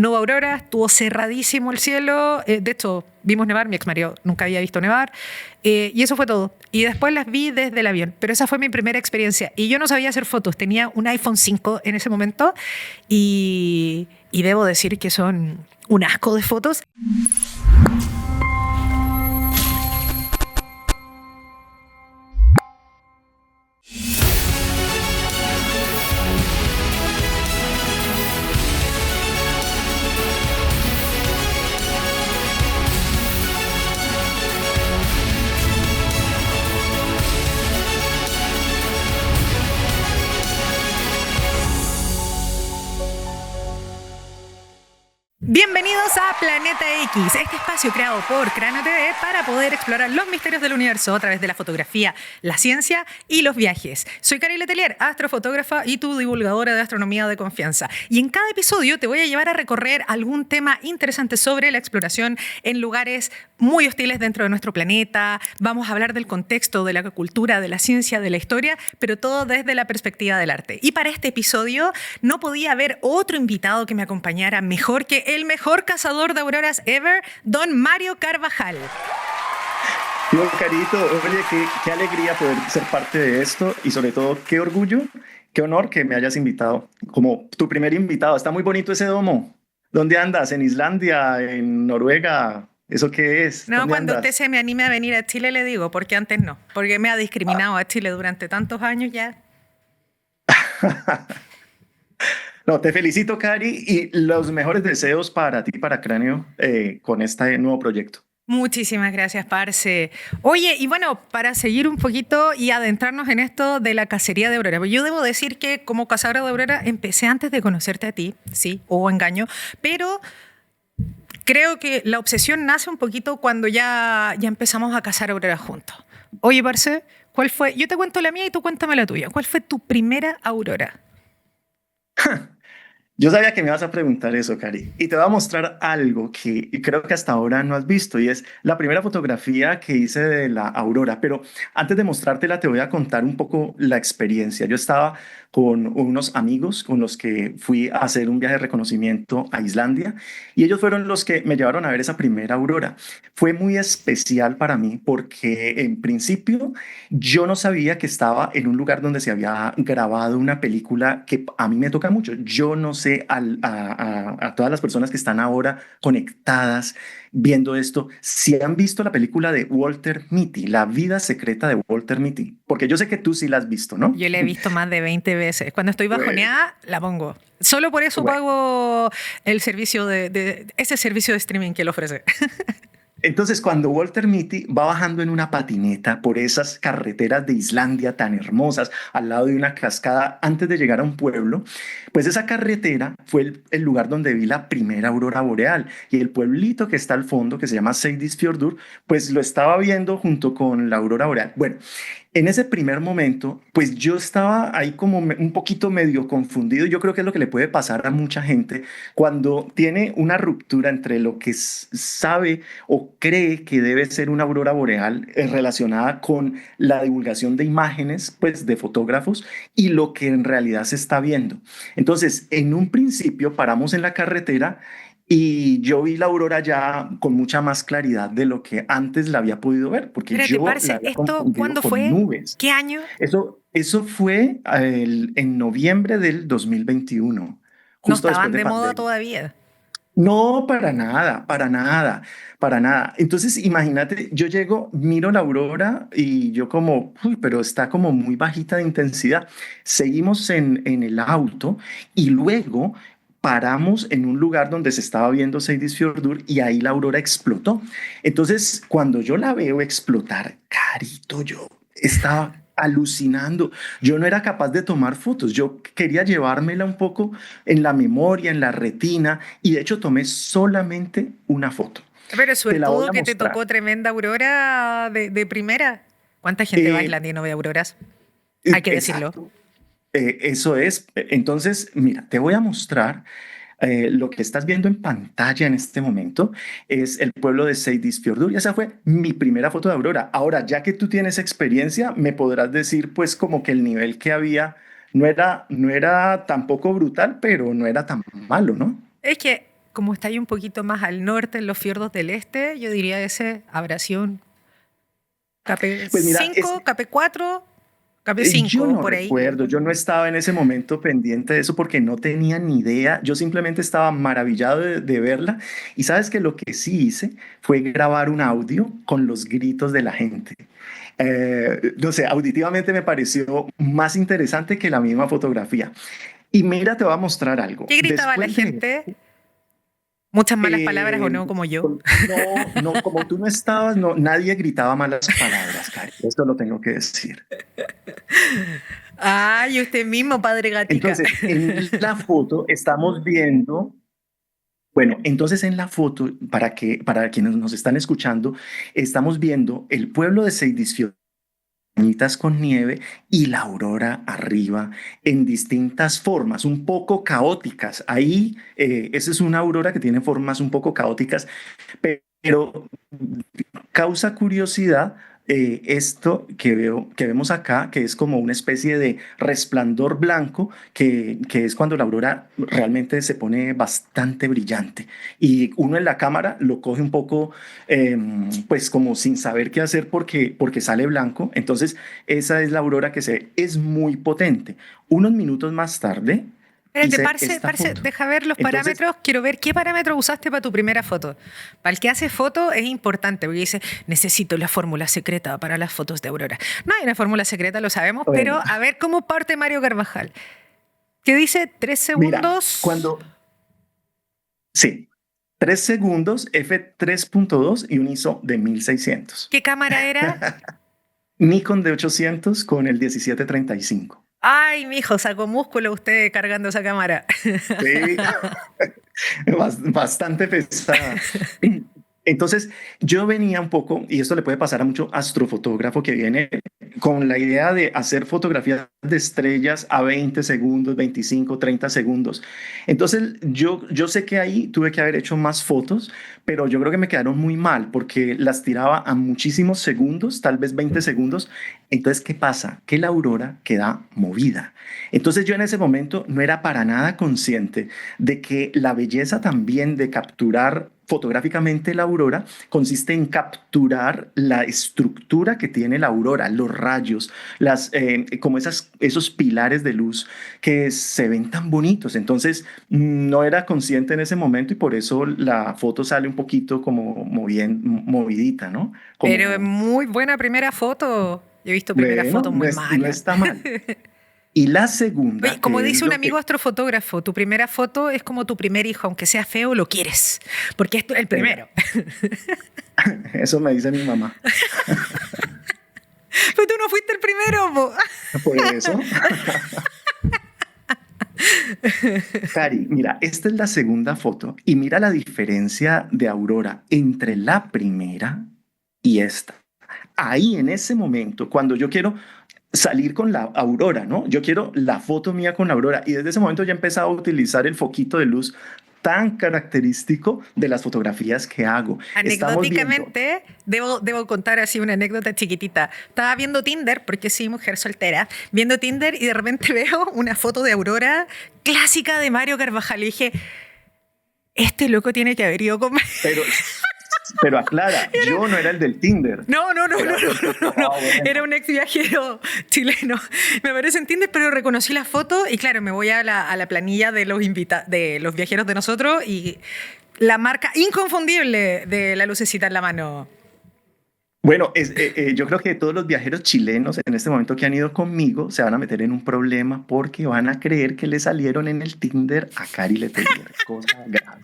no hubo aurora, estuvo cerradísimo el cielo. De hecho, vimos nevar, mi exmarido nunca había visto nevar. Y eso fue todo. Y después las vi desde el avión. Pero esa fue mi primera experiencia. Y yo no sabía hacer fotos. Tenía un iPhone 5 en ese momento. Y debo decir que son un asco de fotos. Bienvenidos a Planeta X, este espacio creado por Cráneo TV para poder explorar los misterios del universo a través de la fotografía, la ciencia y los viajes. Soy Cari Letelier, astrofotógrafa y tu divulgadora de astronomía de confianza. Y en cada episodio te voy a llevar a recorrer algún tema interesante sobre la exploración en lugares muy hostiles dentro de nuestro planeta. Vamos a hablar del contexto, de la cultura, de la ciencia, de la historia, pero todo desde la perspectiva del arte. Y para este episodio no podía haber otro invitado que me acompañara mejor que el mejor cazador de auroras ever, don Mario Carvajal. Yo, Carito, oye, qué alegría poder ser parte de esto y sobre todo qué orgullo, qué honor que me hayas invitado como tu primer invitado. Está muy bonito ese domo. ¿Dónde andas? ¿En Islandia? ¿En Noruega? ¿Eso qué es? No, ¿Dónde cuando andas? usted se me anime a venir a Chile le digo, porque antes no, porque me ha discriminado a Chile durante tantos años ya. No, te felicito, Cari, y los mejores deseos para ti, para Cráneo, con este nuevo proyecto. Muchísimas gracias, Parce. Oye, y bueno, para seguir un poquito y adentrarnos en esto de la cacería de aurora, pues yo debo decir que como cazadora de aurora empecé antes de conocerte a ti, sí, hubo engaño, pero creo que la obsesión nace un poquito cuando ya empezamos a cazar auroras juntos. Oye, Parce, ¿cuál fue? Yo te cuento la mía y tú cuéntame la tuya. ¿Cuál fue tu primera aurora? Yo sabía que me ibas a preguntar eso, Cari, y te voy a mostrar algo que creo que hasta ahora no has visto, y es la primera fotografía que hice de la aurora. Pero antes de mostrártela, te voy a contar un poco la experiencia. Yo estaba con unos amigos con los que fui a hacer un viaje de reconocimiento a Islandia, y ellos fueron los que me llevaron a ver esa primera aurora. Fue muy especial para mí porque en principio yo no sabía que estaba en un lugar donde se había grabado una película que a mí me toca mucho. Yo no sé a todas las personas que están ahora conectadas viendo esto, si han visto la película de Walter Mitty, La vida secreta de Walter Mitty, porque yo sé que tú sí la has visto, ¿no? Yo la he visto más de 20 veces. Cuando estoy Bueno, bajoneada, la pongo. Solo por eso bueno. pago el servicio de ese servicio de streaming que él ofrece. Entonces, cuando Walter Mitty va bajando en una patineta por esas carreteras de Islandia tan hermosas, al lado de una cascada, antes de llegar a un pueblo, pues esa carretera fue el lugar donde vi la primera aurora boreal. Y el pueblito que está al fondo, que se llama Seyðisfjörður, pues lo estaba viendo junto con la aurora boreal. Bueno, en ese primer momento, pues yo estaba ahí como un poquito medio confundido. Yo creo que es lo que le puede pasar a mucha gente cuando tiene una ruptura entre lo que sabe o cree que debe ser una aurora boreal relacionada con la divulgación de imágenes, pues de fotógrafos, y lo que en realidad se está viendo. Entonces, en un principio paramos en la carretera y yo vi la aurora ya con mucha más claridad de lo que antes la había podido ver, porque Espérate, yo la parce, había ¿esto confundido cuándo con fue? nubes. ¿Qué año? Eso fue en noviembre del 2021, No justo después estaban de de moda pandemia. todavía. No, para nada, para nada, para nada. Entonces, imagínate, yo llego, miro la aurora y yo como, uy, pero está como muy bajita de intensidad. Seguimos en el auto y luego paramos en un lugar donde se estaba viendo Seyðisfjörður y ahí la aurora explotó. Entonces, cuando yo la veo explotar, carito, yo estaba alucinando. Yo no era capaz de tomar fotos, yo quería llevármela un poco en la memoria, en la retina, y de hecho tomé solamente una foto. Pero Te la voy suertudo a que te mostrar. tocó tremenda aurora de primera. ¿Cuánta gente va a Eh, Islandia y no ve auroras? Hay que decirlo. exacto, eso es. Entonces, mira, te voy a mostrar lo que estás viendo en pantalla en este momento es el pueblo de Seyðisfjörður y esa fue mi primera foto de aurora. Ahora, ya que tú tienes experiencia, me podrás decir pues como que el nivel que había no era tampoco brutal, pero no era tan malo, ¿no? Es que como está ahí un poquito más al norte, en los fiordos del este, yo diría ese habrá sido un Pues mira, KP5, KP4, yo KP5, no por ahí. recuerdo, yo no estaba en ese momento pendiente de eso porque no tenía ni idea, yo simplemente estaba maravillado de verla y sabes que lo que sí hice fue grabar un audio con los gritos de la gente. No sé, auditivamente me pareció más interesante que la misma fotografía. Y mira, te voy a mostrar algo. ¿Qué gritaba la Después de gente? ¿Muchas malas palabras o Eh, no, como yo? no, no, como tú no estabas, no, nadie gritaba malas palabras, Cari. Esto lo tengo que decir. Ay, usted mismo, padre Gatica. Entonces, en la foto estamos viendo, bueno, entonces en la foto, para quienes nos están escuchando, estamos viendo el pueblo de Seidisfio con nieve y la aurora arriba en distintas formas, un poco caóticas. Ahí, esa es una aurora que tiene formas un poco caóticas, pero causa curiosidad esto que vemos acá, que es como una especie de resplandor blanco, que es cuando la aurora realmente se pone bastante brillante. Y uno en la cámara lo coge un poco, pues como sin saber qué hacer porque sale blanco. Entonces, esa es la aurora que es muy potente. Unos minutos más tarde Espérate, hice parce, esta parce, foto. deja ver los Entonces, parámetros. Quiero ver qué parámetros usaste para tu primera foto. Para el que hace foto es importante, porque dice, necesito la fórmula secreta para las fotos de Aurora. No hay una fórmula secreta, lo sabemos, bueno, pero a ver cómo parte Mario Carvajal. ¿Qué dice? ¿Tres mira, segundos? sí, 3 segundos, f3.2 y un ISO de 1600. ¿Qué cámara era? Nikon de 800 con el 1735. Ay, mijo, sacó músculo usted cargando esa cámara. Sí, bastante pesada. Entonces, yo venía un poco, y esto le puede pasar a mucho astrofotógrafo que viene con la idea de hacer fotografías de estrellas a 20 segundos, 25, 30 segundos. Entonces, yo sé que ahí tuve que haber hecho más fotos, pero yo creo que me quedaron muy mal porque las tiraba a muchísimos segundos, tal vez 20 segundos. Entonces, ¿qué pasa? Que la aurora queda movida. Entonces, yo en ese momento no era para nada consciente de que la belleza también de capturar fotográficamente la aurora consiste en capturar la estructura que tiene la aurora, los rayos, como esos pilares de luz que se ven tan bonitos. Entonces, no era consciente en ese momento y por eso la foto sale un poquito como movidita, ¿no? Pero es Como, muy buena primera foto. Yo he visto primeras bueno, fotos muy no malas. está mal. Y la Oye, segunda, como que es dice un lo amigo que... astrofotógrafo, tu primera foto es como tu primer hijo, aunque sea feo, lo quieres, porque es el Venga, primero. eso me dice mi mamá. Pero tú no fuiste el primero, po. Por eso. Cari, mira, esta es la segunda foto y mira la diferencia de aurora entre la primera y esta. Ahí en ese momento, cuando yo quiero salir con la aurora, ¿no? Yo quiero la foto mía con la aurora y desde ese momento ya he empezado a utilizar el foquito de luz tan característico de las fotografías que hago. Estamos viendo, Anecdóticamente, debo contar así una anécdota chiquitita. Estaba viendo Tinder, porque sí, mujer soltera, viendo Tinder y de repente veo una foto de Aurora clásica de Mario Carvajal. Y dije, este loco tiene que haber ido con... pero, pero aclara, yo no era el del Tinder. No, no, no, no, Era no, otro. no, no, no. Era Bueno. un ex viajero chileno. Me aparece en Tinder, pero reconocí la foto y claro, me voy a la planilla de de los viajeros de nosotros y la marca inconfundible de la lucecita en la mano. Bueno, yo creo que todos los viajeros chilenos en este momento que han ido conmigo se van a meter en un problema porque van a creer que le salieron en el Tinder a Cari Letelier. Cosa grave.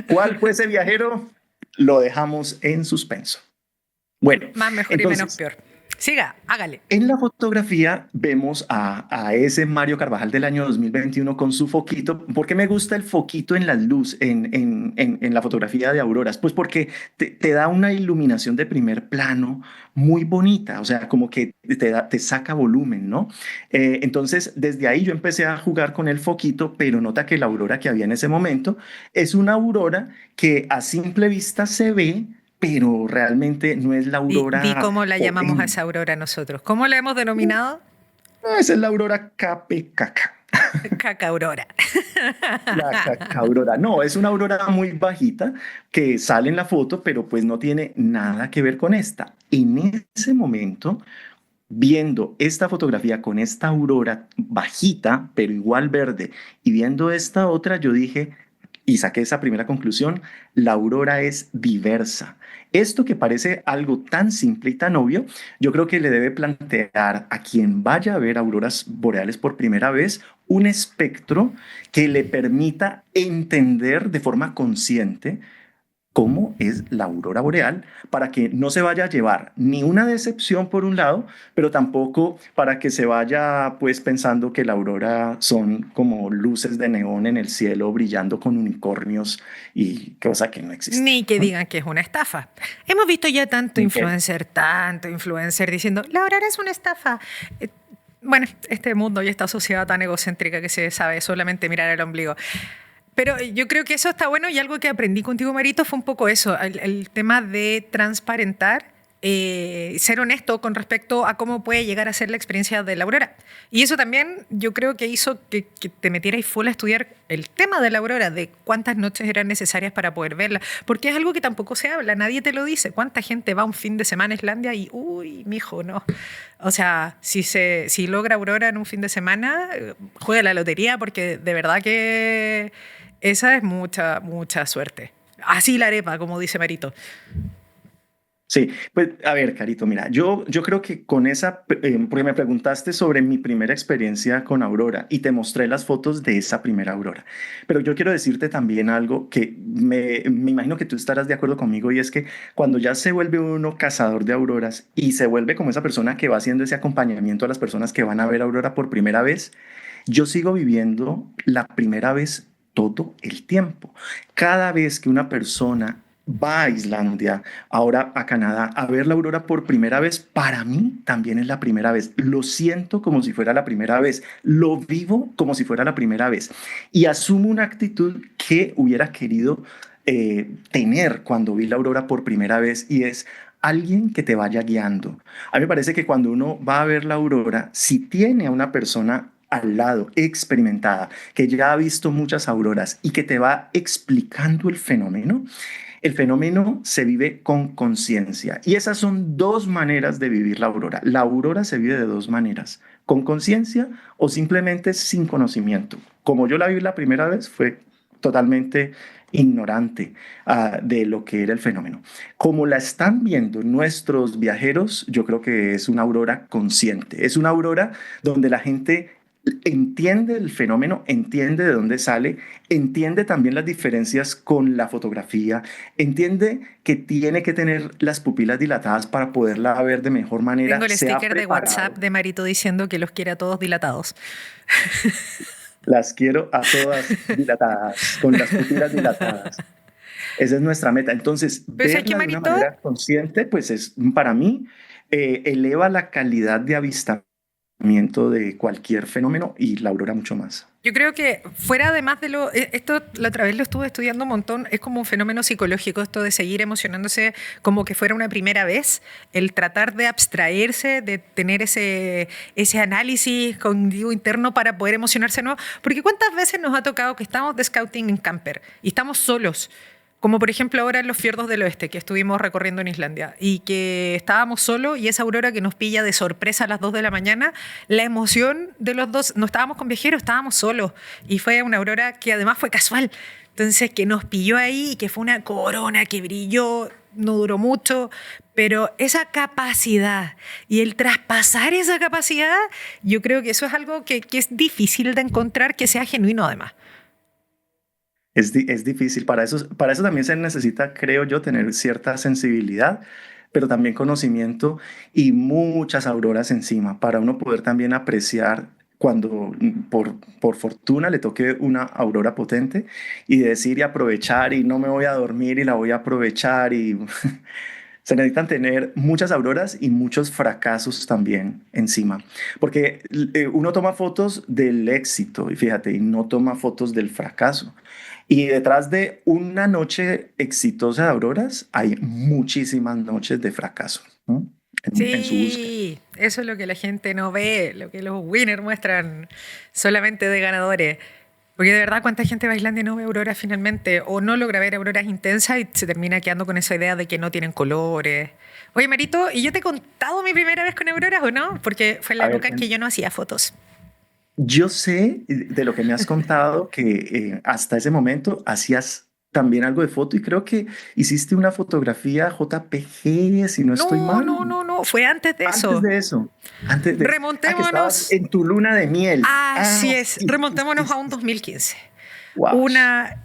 ¿Cuál fue ese viajero? Lo dejamos en suspenso. Bueno, Más mejor y menos entonces, peor. Siga, hágale. en la fotografía vemos a ese Mario Carvajal del año 2021 con su foquito. ¿Por qué me gusta el foquito en la luz en la fotografía de auroras? Pues porque te da una iluminación de primer plano muy bonita, o sea, como que te saca volumen, ¿no? Entonces, desde ahí yo empecé a jugar con el foquito, pero nota que la aurora que había en ese momento es una aurora que a simple vista se ve, pero realmente no es la Di aurora cómo la llamamos a potente. esa aurora nosotros. ¿Cómo la hemos denominado? Esa es la aurora KPKK. Caca Aurora. La aurora. No, es una aurora muy bajita que sale en la foto, pero pues no tiene nada que ver con esta. En ese momento, viendo esta fotografía con esta aurora bajita, pero igual verde, y viendo esta otra, yo dije, y saqué esa primera conclusión, la aurora es diversa. Esto que parece algo tan simple y tan obvio, yo creo que le debe plantear a quien vaya a ver auroras boreales por primera vez un espectro que le permita entender de forma consciente cómo es la aurora boreal para que no se vaya a llevar ni una decepción por un lado, pero tampoco para que se vaya pues pensando que la aurora son como luces de neón en el cielo brillando con unicornios y cosa que no existe. Ni que ¿No? digan que es una estafa. Hemos visto ya Ni que- tanto influencer diciendo, la aurora es una estafa. Eh, Bueno, este mundo y esta sociedad tan egocéntrica que se sabe solamente mirar el ombligo. Pero yo creo que eso está bueno y algo que aprendí contigo, Marito, fue un poco eso, el tema de transparentar, ser honesto con respecto a cómo puede llegar a ser la experiencia de la aurora. Y eso también yo creo que hizo que te metierais full a estudiar el tema de la aurora, de cuántas noches eran necesarias para poder verla, porque es algo que tampoco se habla, nadie te lo dice. ¿Cuánta gente va un fin de semana a Islandia y, uy, mijo, no? O sea, si logra aurora en un fin de semana, juega la lotería porque de verdad que esa es mucha, mucha suerte. Así la arepa, como dice Marito. Sí, pues a ver, Carito, mira, yo creo que con esa, porque me preguntaste sobre mi primera experiencia con Aurora y te mostré las fotos de esa primera Aurora, pero yo quiero decirte también algo que me imagino que tú estarás de acuerdo conmigo y es que cuando ya se vuelve uno cazador de auroras y se vuelve como esa persona que va haciendo ese acompañamiento a las personas que van a ver Aurora por primera vez, yo sigo viviendo la primera vez todo el tiempo. Cada vez que una persona va a Islandia, ahora a Canadá, a ver la aurora por primera vez, para mí también es la primera vez. Lo siento como si fuera la primera vez, lo vivo como si fuera la primera vez y asumo una actitud que hubiera querido tener cuando vi la aurora por primera vez y es alguien que te vaya guiando. A mí me parece que cuando uno va a ver la aurora, si tiene a una persona al lado, experimentada, que ya ha visto muchas auroras y que te va explicando el fenómeno se vive con conciencia. Y esas son dos maneras de vivir la aurora. La aurora se vive de dos maneras, con conciencia o simplemente sin conocimiento. Como yo la vi la primera vez, fue totalmente ignorante de lo que era el fenómeno. Como la están viendo nuestros viajeros, yo creo que es una aurora consciente. Es una aurora donde la gente entiende el fenómeno, entiende de dónde sale, entiende también las diferencias con la fotografía, entiende que tiene que tener las pupilas dilatadas para poderla ver de mejor manera, Tengo el se ha sticker de WhatsApp preparado. de Marito diciendo que los quiere a todos dilatados. Las quiero a todas dilatadas, con las pupilas dilatadas. Esa es nuestra meta. Entonces, Pero ¿sabes qué, verla de una Marito? manera consciente, pues es para mí, eleva la calidad de avistamiento de cualquier fenómeno y la aurora mucho más. Yo creo que fuera además de lo... Esto la otra vez lo estuve estudiando un montón, es como un fenómeno psicológico esto de seguir emocionándose como que fuera una primera vez, el tratar de abstraerse, de tener ese análisis cognitivo interno para poder emocionarse, ¿no? Porque ¿cuántas veces nos ha tocado que estamos de scouting en camper y estamos solos? Como por ejemplo ahora en los fiordos del oeste que estuvimos recorriendo en Islandia y que estábamos solos y esa aurora que nos pilla de sorpresa a las 2 de la mañana, la emoción de los dos, no estábamos con viajeros, estábamos solos y fue una aurora que además fue casual. Entonces que nos pilló ahí y que fue una corona que brilló, no duró mucho, pero esa capacidad y el traspasar esa capacidad, yo creo que eso es algo que es difícil de encontrar que sea genuino además. Es difícil, para eso también se necesita, creo yo, tener cierta sensibilidad, pero también conocimiento y muchas auroras encima, para uno poder también apreciar cuando por fortuna le toque una aurora potente y decir y aprovechar y no me voy a dormir y la voy a aprovechar y se necesitan tener muchas auroras y muchos fracasos también encima, porque uno toma fotos del éxito y fíjate, y no toma fotos del fracaso. Y detrás de una noche exitosa de auroras hay muchísimas noches de fracaso, ¿no? en su búsqueda. Sí, eso es lo que la gente no ve, lo que los winners muestran solamente de ganadores. Porque de verdad, ¿cuánta gente va a Islandia y no ve auroras finalmente? O no logra ver auroras intensas y se termina quedando con esa idea de que no tienen colores. Oye, Marito, ¿y yo te he contado mi primera vez con auroras o no? Porque fue la A ver, época en que yo no hacía fotos. yo sé de lo que me has contado que hasta ese momento hacías también algo de foto y creo que hiciste una fotografía JPG, si no estoy No, mal. no, no, no, fue antes de Antes eso. de eso, que estabas Remontémonos. en tu luna de miel. Ah, Así es, sí, sí, sí, remontémonos a un sí. 2015. Wow. Una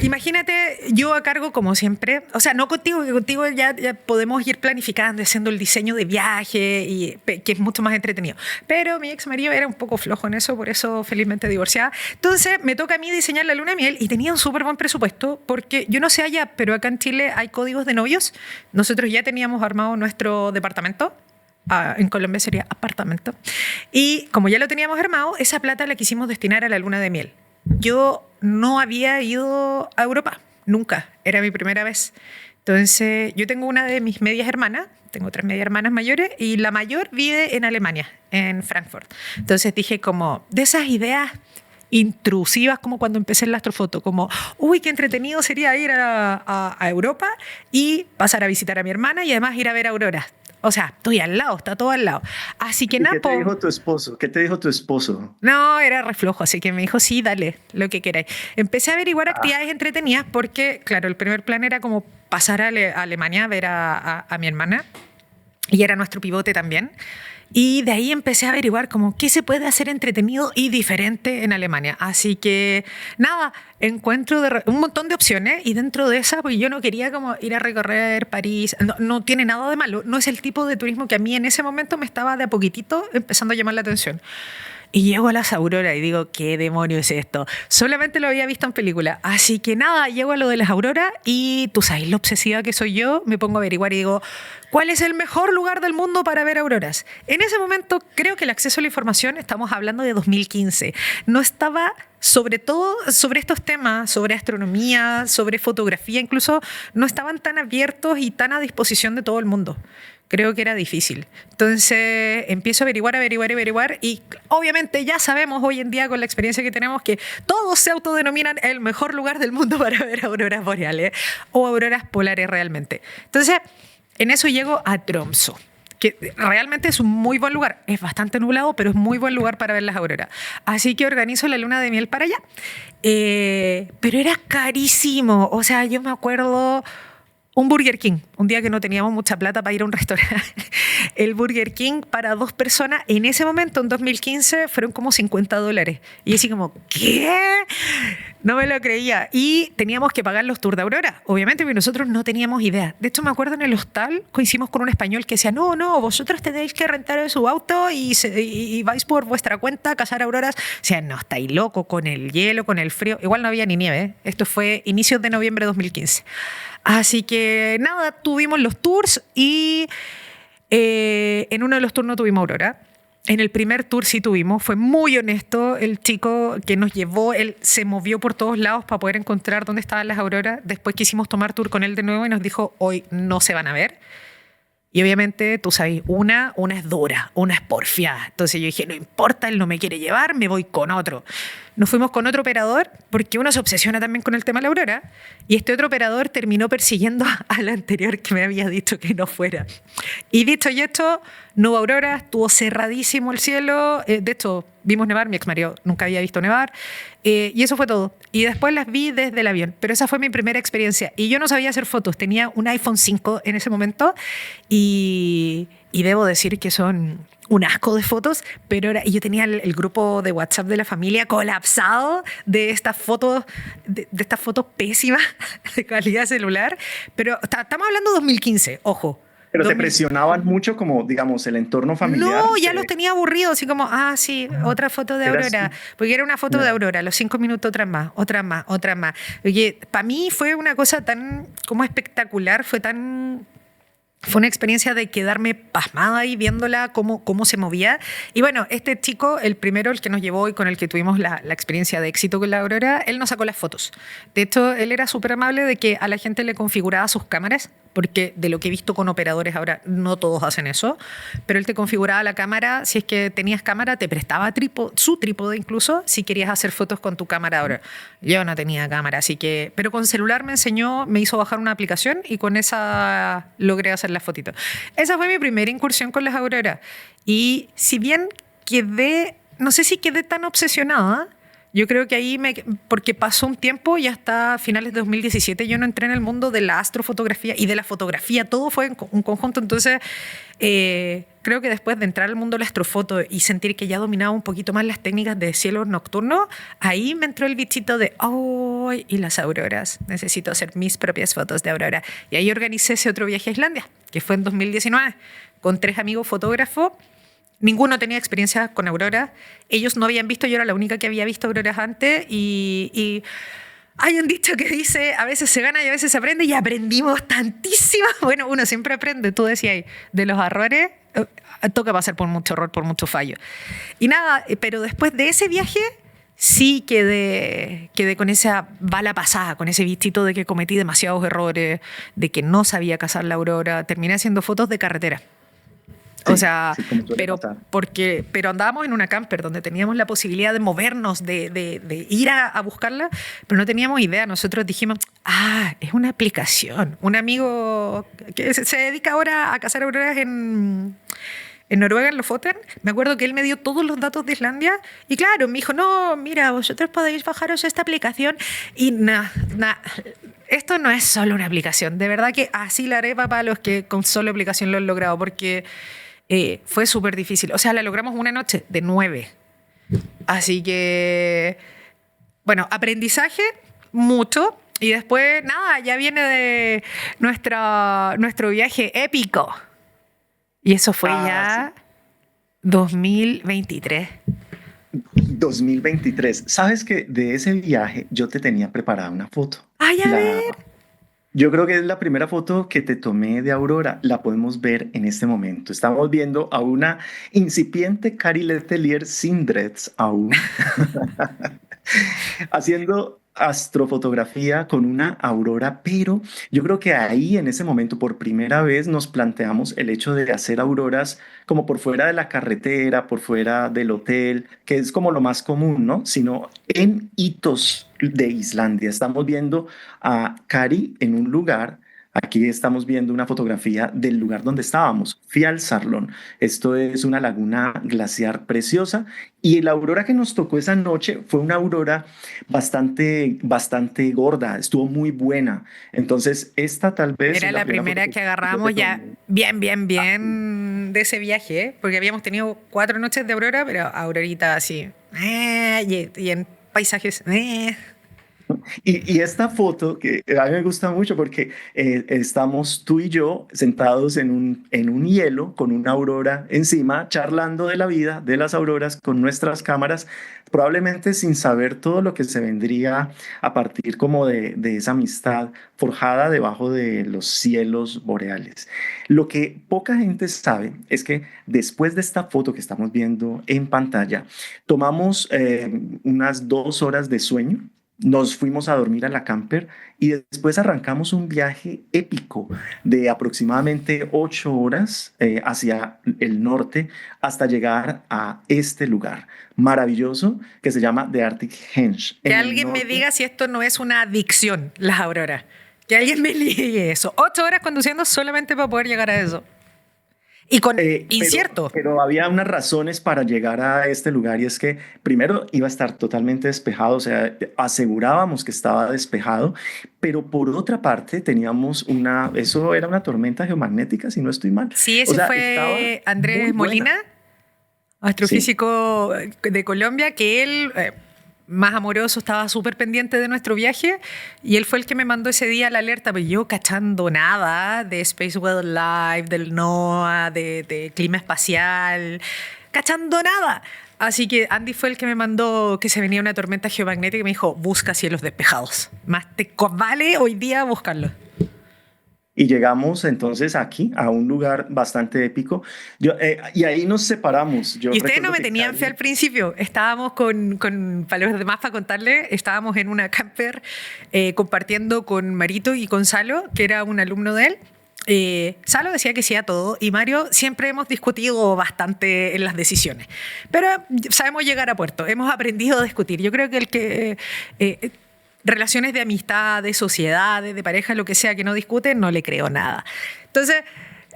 imagínate, yo a cargo como siempre, o sea, no contigo, que contigo ya podemos ir planificando, haciendo el diseño de viaje, que es mucho más entretenido. Pero mi ex marido era un poco flojo en eso, por eso felizmente divorciada. Entonces me toca a mí diseñar la luna de miel y tenía un súper buen presupuesto, porque yo no sé allá, pero acá en Chile hay códigos de novios. Nosotros ya teníamos armado nuestro departamento. En Colombia sería apartamento. Y como ya lo teníamos armado, esa plata la quisimos destinar a la luna de miel. Yo no había ido a Europa, nunca, era mi primera vez. Entonces, yo tengo una de mis medias hermanas, tengo 3 medias hermanas mayores, y la mayor vive en Alemania, en Frankfurt. Entonces dije como, de esas ideas intrusivas como cuando empecé en la astrofoto, como, uy, qué entretenido sería ir a Europa y pasar a visitar a mi hermana y además ir a ver auroras. O sea, estoy al lado, está todo al lado. Así que ¿Y qué te Napo, dijo tu esposo? ¿Qué te dijo tu esposo? no, era reflujo, así que me dijo, sí, dale, lo que queráis. Empecé a averiguar Ah, actividades entretenidas porque, claro, el primer plan era como pasar a Alemania a ver a mi hermana y era nuestro pivote también. Y de ahí empecé a averiguar como qué se puede hacer entretenido y diferente en Alemania. Así que nada, encuentro un montón de opciones y dentro de esas pues yo no quería como ir a recorrer París. No, no tiene nada de malo, no es el tipo de turismo que a mí en ese momento me estaba de a poquitito empezando a llamar la atención. Y llego a las auroras y digo, ¿qué demonio es esto? Solamente lo había visto en película. Así que nada, llego a lo de las auroras y tú sabes lo obsesiva que soy yo, me pongo a averiguar y digo, ¿cuál es el mejor lugar del mundo para ver auroras? En ese momento creo que el acceso a la información, estamos hablando de 2015, no estaba sobre todo sobre estos temas, sobre astronomía, sobre fotografía, incluso no estaban tan abiertos y tan a disposición de todo el mundo. Creo que era difícil. Entonces empiezo a averiguar y obviamente ya sabemos hoy en día con la experiencia que tenemos que todos se autodenominan el mejor lugar del mundo para ver auroras boreales o auroras polares realmente. Entonces en eso llego a Tromsø, que realmente es un muy buen lugar. Es bastante nublado, pero es muy buen lugar para ver las auroras. Así que organizo la luna de miel para allá. Pero era carísimo. O sea, yo me acuerdo un Burger King, un día que no teníamos mucha plata para ir a un restaurante. El Burger King para 2 personas, en ese momento, en 2015, fueron como $50. Y yo así como, ¿qué? No me lo creía. Y teníamos que pagar los tours de Aurora, obviamente, porque nosotros no teníamos idea. De hecho, me acuerdo en el hostal, coincidimos con un español que decía, no, no, vosotros tenéis que rentar su auto y vais por vuestra cuenta a cazar auroras. O sea, no, estáis loco con el hielo, con el frío. Igual no había ni nieve, ¿eh? Esto fue inicios de noviembre de 2015. Así que nada, tuvimos los tours y en uno de los tours no tuvimos aurora. En el primer tour sí tuvimos, fue muy honesto el chico que nos llevó, él se movió por todos lados para poder encontrar dónde estaban las auroras. Después quisimos tomar tour con él de nuevo y nos dijo, hoy no se van a ver. Y obviamente, tú sabes, una es dura, una es porfiada. Entonces yo dije, no importa, él no me quiere llevar, me voy con otro. Nos fuimos con otro operador, porque uno se obsesiona también con el tema de la aurora, y este otro operador terminó persiguiendo al anterior que me había dicho que no fuera. Y dicho y hecho, no hubo aurora, estuvo cerradísimo el cielo. De hecho, vimos nevar, mi exmarido nunca había visto nevar, y eso fue todo. Y después las vi desde el avión, pero esa fue mi primera experiencia. Y yo no sabía hacer fotos, tenía un iPhone 5 en ese momento, y debo decir que son un asco de fotos, pero y yo tenía el grupo de WhatsApp de la familia colapsado de estas fotos, de estas fotos pésimas de calidad celular, pero estamos hablando de 2015, ojo. pero te presionaban mucho como, digamos, el entorno familiar. No, ya los tenía aburridos, así como, sí, otra foto de Eras Aurora, tú. porque era una foto de Aurora, a los 5 minutos otra más, otra más, otra más. Oye, para mí fue una cosa tan como espectacular, fue una experiencia de quedarme pasmada ahí viéndola, cómo se movía. Y bueno, este chico, el primero, el que nos llevó y con el que tuvimos la experiencia de éxito con la aurora, él nos sacó las fotos. De hecho, él era súper amable de que a la gente le configuraba sus cámaras porque de lo que he visto con operadores ahora, no todos hacen eso, pero él te configuraba la cámara, si es que tenías cámara, te prestaba su trípode incluso, si querías hacer fotos con tu cámara ahora. Yo no tenía cámara, así que... Pero con celular me enseñó, me hizo bajar una aplicación y con esa logré hacer las fotitos. Esa fue mi primera incursión con las auroras. Y si bien quedé, no sé si quedé tan obsesionada, yo creo que ahí porque pasó un tiempo y hasta finales de 2017 yo no entré en el mundo de la astrofotografía y de la fotografía, todo fue en un conjunto. Entonces creo que después de entrar al mundo de la astrofoto y sentir que ya dominaba un poquito más las técnicas de cielos nocturnos, ahí me entró el bichito de ¡oh! Y las auroras, necesito hacer mis propias fotos de aurora. Y ahí organicé ese otro viaje a Islandia, que fue en 2019, con 3 amigos fotógrafos. Ninguno tenía experiencia con auroras. Ellos no habían visto, yo era la única que había visto auroras antes. Y hay un dicho que dice, a veces se gana y a veces se aprende, y aprendimos tantísimo. Bueno, uno siempre aprende, tú decías, de los errores, toca pasar por mucho error, por mucho fallo. Y nada, pero después de ese viaje, sí quedé con esa bala pasada, con ese bichito de que cometí demasiados errores, de que no sabía cazar la aurora. Terminé haciendo fotos de carretera. Sí, o sea, sí, pero andábamos en una camper donde teníamos la posibilidad de movernos, de ir a buscarla, pero no teníamos idea. Nosotros dijimos, es una aplicación. Un amigo que se dedica ahora a cazar auroras en Noruega, en Lofoten, me acuerdo que él me dio todos los datos de Islandia y claro, me dijo, no, mira, vosotros podéis bajaros esta aplicación y esto no es solo una aplicación. De verdad que así la haré para los que con solo aplicación lo han logrado, porque fue súper difícil. O sea, la logramos una noche de 9. Así que, bueno, aprendizaje, mucho. Y después, nada, ya viene de nuestro viaje épico. Y eso fue ya sí. 2023. 2023. ¿Sabes que de ese viaje yo te tenía preparada una foto? ¡Ay, a ver! Yo creo que es la primera foto que te tomé de aurora. La podemos ver en este momento. Estamos viendo a una incipiente Kari Letelier sin dreads aún, haciendo astrofotografía con una aurora, pero yo creo que ahí en ese momento por primera vez nos planteamos el hecho de hacer auroras como por fuera de la carretera, por fuera del hotel, que es como lo más común, ¿no? Sino en hitos de Islandia. Estamos viendo a Kari en un lugar. Aquí estamos viendo una fotografía del lugar donde estábamos, Fjallarárlón. Esto es una laguna glaciar preciosa y la aurora que nos tocó esa noche fue una aurora bastante gorda, estuvo muy buena. Entonces, esta tal vez... Era la primera que agarramos ya bien de ese viaje, ¿eh? Porque habíamos tenido 4 noches de aurora, pero aurorita así, y en paisajes... Y esta foto que a mí me gusta mucho porque estamos tú y yo sentados en un hielo con una aurora encima, charlando de la vida, de las auroras con nuestras cámaras, probablemente sin saber todo lo que se vendría a partir como de esa amistad forjada debajo de los cielos boreales. Lo que poca gente sabe es que después de esta foto que estamos viendo en pantalla, tomamos unas 2 horas de sueño. Nos fuimos a dormir a la camper y después arrancamos un viaje épico de aproximadamente 8 horas hacia el norte hasta llegar a este lugar maravilloso que se llama The Arctic Henge. Que alguien me diga si esto no es una adicción, las auroras. Que alguien me ligue eso. 8 horas conduciendo solamente para poder llegar a eso. Y con incierto. Pero había unas razones para llegar a este lugar y es que primero iba a estar totalmente despejado, o sea, asegurábamos que estaba despejado, pero por otra parte teníamos eso era una tormenta geomagnética, si no estoy mal. Sí, ese fue Andrés Molina, astrofísico de Colombia, que él... más amoroso, estaba súper pendiente de nuestro viaje y él fue el que me mandó ese día la alerta, pero yo cachando nada de Space Wildlife, del NOAA, de clima espacial, cachando nada. Así que Andy fue el que me mandó que se venía una tormenta geomagnética y me dijo, busca cielos despejados. Más te vale hoy día buscarlo. Y llegamos entonces aquí a un lugar bastante épico. Y ahí nos separamos. Y ustedes no me tenían fe al principio. Estábamos para los demás, para contarle, estábamos en una camper compartiendo con Marito y Gonzalo, que era un alumno de él. Salo decía que sí a todo y Mario siempre hemos discutido bastante en las decisiones, pero sabemos llegar a puerto, hemos aprendido a discutir. Yo creo que el que relaciones de amistad, de sociedades, de pareja, lo que sea que no discuten, no le creo nada. Entonces,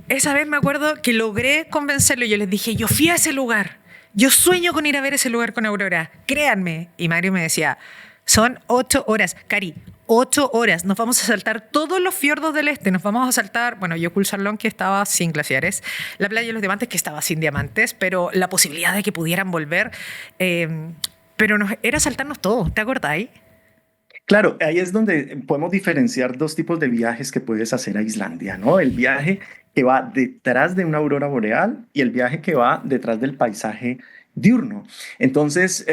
esa vez me acuerdo que logré convencerlo. Yo les dije, yo fui a ese lugar. Yo sueño con ir a ver ese lugar con Aurora. Créanme. Y Mario me decía, son 8 horas. Cari, 8 horas. Nos vamos a saltar todos los fiordos del este. Nos vamos a saltar, bueno, Jökulsárlón, que estaba sin glaciares, la playa de los diamantes, que estaba sin diamantes, pero la posibilidad de que pudieran volver. Pero era saltarnos todo. ¿Te acordáis? Claro, ahí es donde podemos diferenciar dos tipos de viajes que puedes hacer a Islandia, ¿no? El viaje que va detrás de una aurora boreal y el viaje que va detrás del paisaje diurno. Entonces,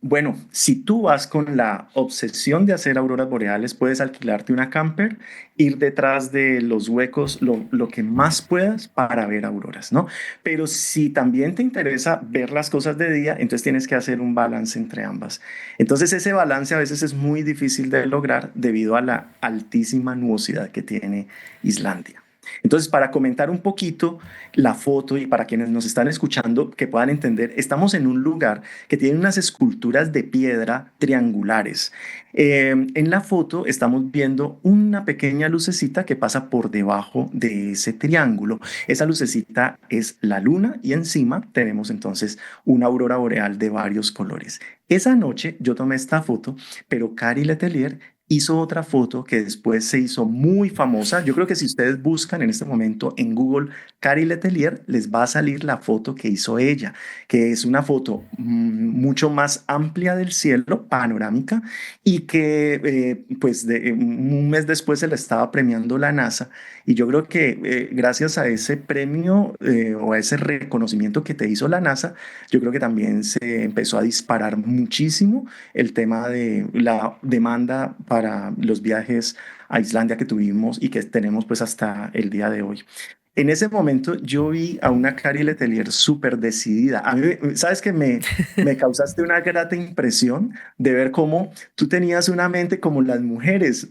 bueno, si tú vas con la obsesión de hacer auroras boreales, puedes alquilarte una camper, ir detrás de los huecos lo que más puedas para ver auroras, ¿no? Pero si también te interesa ver las cosas de día, entonces tienes que hacer un balance entre ambas. Entonces ese balance a veces es muy difícil de lograr debido a la altísima nubosidad que tiene Islandia. Entonces, para comentar un poquito la foto y para quienes nos están escuchando que puedan entender, estamos en un lugar que tiene unas esculturas de piedra triangulares. En la foto estamos viendo una pequeña lucecita que pasa por debajo de ese triángulo. Esa lucecita es la luna y encima tenemos entonces una aurora boreal de varios colores. Esa noche yo tomé esta foto, pero Cari Letelier hizo otra foto que después se hizo muy famosa. Yo creo que si ustedes buscan en este momento en Google Cari Letelier, les va a salir la foto que hizo ella, que es una foto mucho más amplia del cielo, panorámica, y que pues un mes después se la estaba premiando la NASA. Y yo creo que gracias a ese premio o a ese reconocimiento que te hizo la NASA, yo creo que también se empezó a disparar muchísimo el tema de la demanda para los viajes a Islandia que tuvimos y que tenemos pues hasta el día de hoy. En ese momento yo vi a una Cari Letelier súper decidida. A mí, sabes que me causaste una grata impresión de ver cómo tú tenías una mente como las mujeres,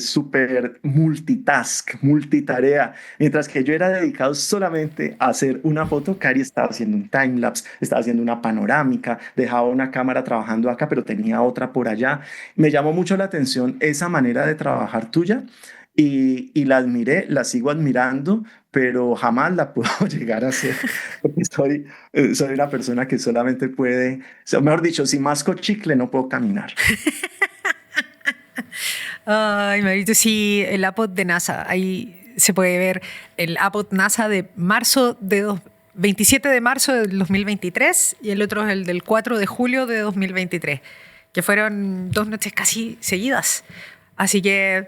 súper multitask, multitarea, mientras que yo era dedicado solamente a hacer una foto. Cari estaba haciendo un timelapse, estaba haciendo una panorámica, dejaba una cámara trabajando acá, pero tenía otra por allá. Me llamó mucho la atención esa manera de trabajar tuya y la admiré, la sigo admirando, pero jamás la puedo llegar a hacer porque soy una persona que solamente puede, o sea, mejor dicho, si masco chicle no puedo caminar. Ay, Marito, sí, el APOD de NASA. Ahí se puede ver el APOD NASA de marzo 27 de marzo del 2023 y el otro es el del 4 de julio de 2023, que fueron 2 noches casi seguidas. Así que,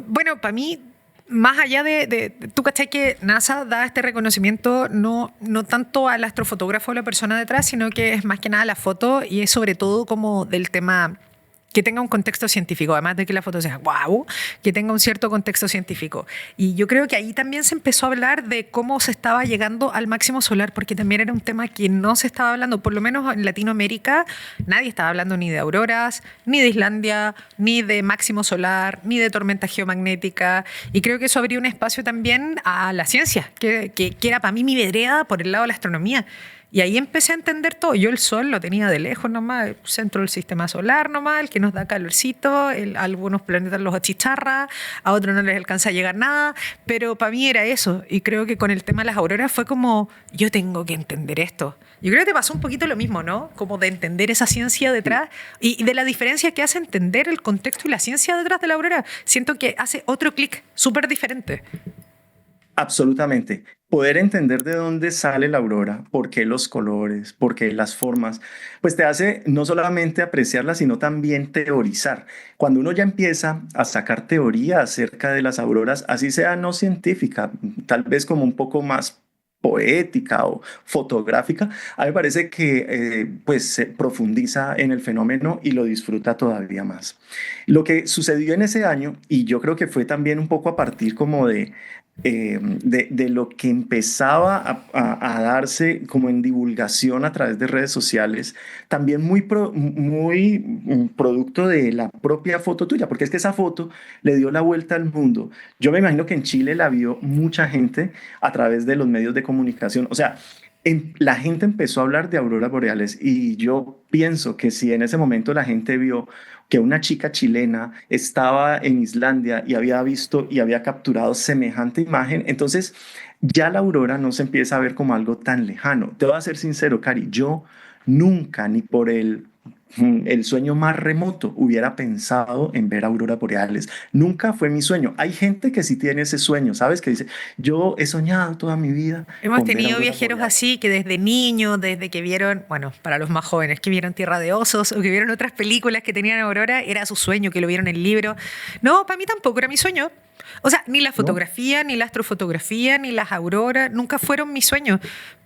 bueno, para mí, más allá tú cachai que NASA da este reconocimiento no tanto al astrofotógrafo o la persona detrás, sino que es más que nada la foto y es sobre todo como del tema que tenga un contexto científico, además de que la foto sea wow, que tenga un cierto contexto científico. Y yo creo que ahí también se empezó a hablar de cómo se estaba llegando al máximo solar, porque también era un tema que no se estaba hablando, por lo menos en Latinoamérica, nadie estaba hablando ni de auroras, ni de Islandia, ni de máximo solar, ni de tormenta geomagnética. Y creo que eso abrió un espacio también a la ciencia, que era para mí mi vereda por el lado de la astronomía. Y ahí empecé a entender todo. Yo el sol lo tenía de lejos nomás, el centro del sistema solar nomás, el que nos da calorcito, algunos planetas los achicharra, a otros no les alcanza a llegar nada, pero para mí era eso. Y creo que con el tema de las auroras fue como, yo tengo que entender esto. Yo creo que te pasó un poquito lo mismo, ¿no? Como de entender esa ciencia detrás y de la diferencia que hace entender el contexto y la ciencia detrás de la aurora. Siento que hace otro clic súper diferente. Absolutamente. Poder entender de dónde sale la aurora, por qué los colores, por qué las formas, pues te hace no solamente apreciarla, sino también teorizar. Cuando uno ya empieza a sacar teoría acerca de las auroras, así sea no científica, tal vez como un poco más poética o fotográfica, a mí me parece que pues se profundiza en el fenómeno y lo disfruta todavía más. Lo que sucedió en ese año, y yo creo que fue también un poco a partir como de lo que empezaba a darse como en divulgación a través de redes sociales, también muy producto de la propia foto tuya, porque es que esa foto le dio la vuelta al mundo. Yo me imagino que en Chile la vio mucha gente a través de los medios de comunicación. O sea, la gente empezó a hablar de auroras boreales y yo pienso que si en ese momento la gente vio que una chica chilena estaba en Islandia y había visto y había capturado semejante imagen, entonces ya la aurora no se empieza a ver como algo tan lejano. Te voy a ser sincero, Cari, yo nunca ni por el sueño más remoto hubiera pensado en ver auroras boreales. Nunca fue mi sueño. Hay gente que sí tiene ese sueño, ¿sabes? Que dice, yo he soñado toda mi vida Hemos con ver tenido auroras viajeros boreales. así que desde niños, desde que vieron, bueno, para los más jóvenes, que vieron Tierra de Osos o que vieron otras películas que tenían aurora, era su sueño, que lo vieron en el libro. No, para mí tampoco era mi sueño. O sea, ni la ¿No? fotografía, ni la astrofotografía, ni las auroras, nunca fueron mi sueño.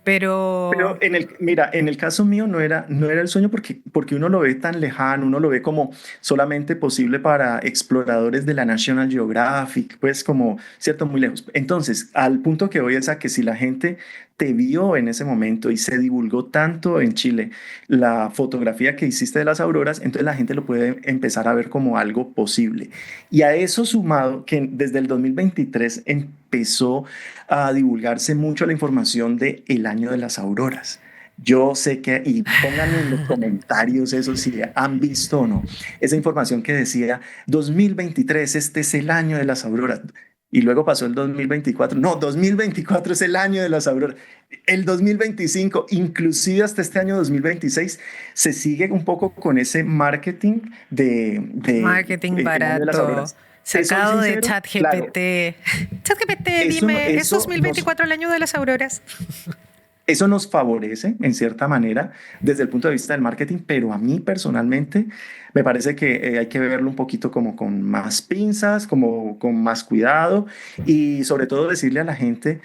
Pero Pero mira, en el caso mío no era el sueño porque uno lo ve tan lejano, uno lo ve como solamente posible para exploradores de la National Geographic, pues como, cierto, muy lejos. Entonces, al punto que voy es a que si la gente te vio en ese momento y se divulgó tanto en Chile la fotografía que hiciste de las auroras, entonces la gente lo puede empezar a ver como algo posible. Y a eso sumado que desde el 2023 empezó a divulgarse mucho la información de el año de las auroras. Yo sé que, y pónganme en los comentarios eso si han visto o no, esa información que decía 2023, este es el año de las auroras. Y luego pasó el 2024. No, 2024 es el año de las auroras. El 2025, inclusive hasta este año 2026, se sigue un poco con ese marketing de marketing el año de las barato, auroras. Te soy sacado de sincero, claro, ChatGPT. ChatGPT, eso, dime, ¿es eso nos 2024 el año de las auroras? Eso nos favorece en cierta manera desde el punto de vista del marketing, pero a mí personalmente me parece que hay que verlo un poquito como con más pinzas, como con más cuidado y sobre todo decirle a la gente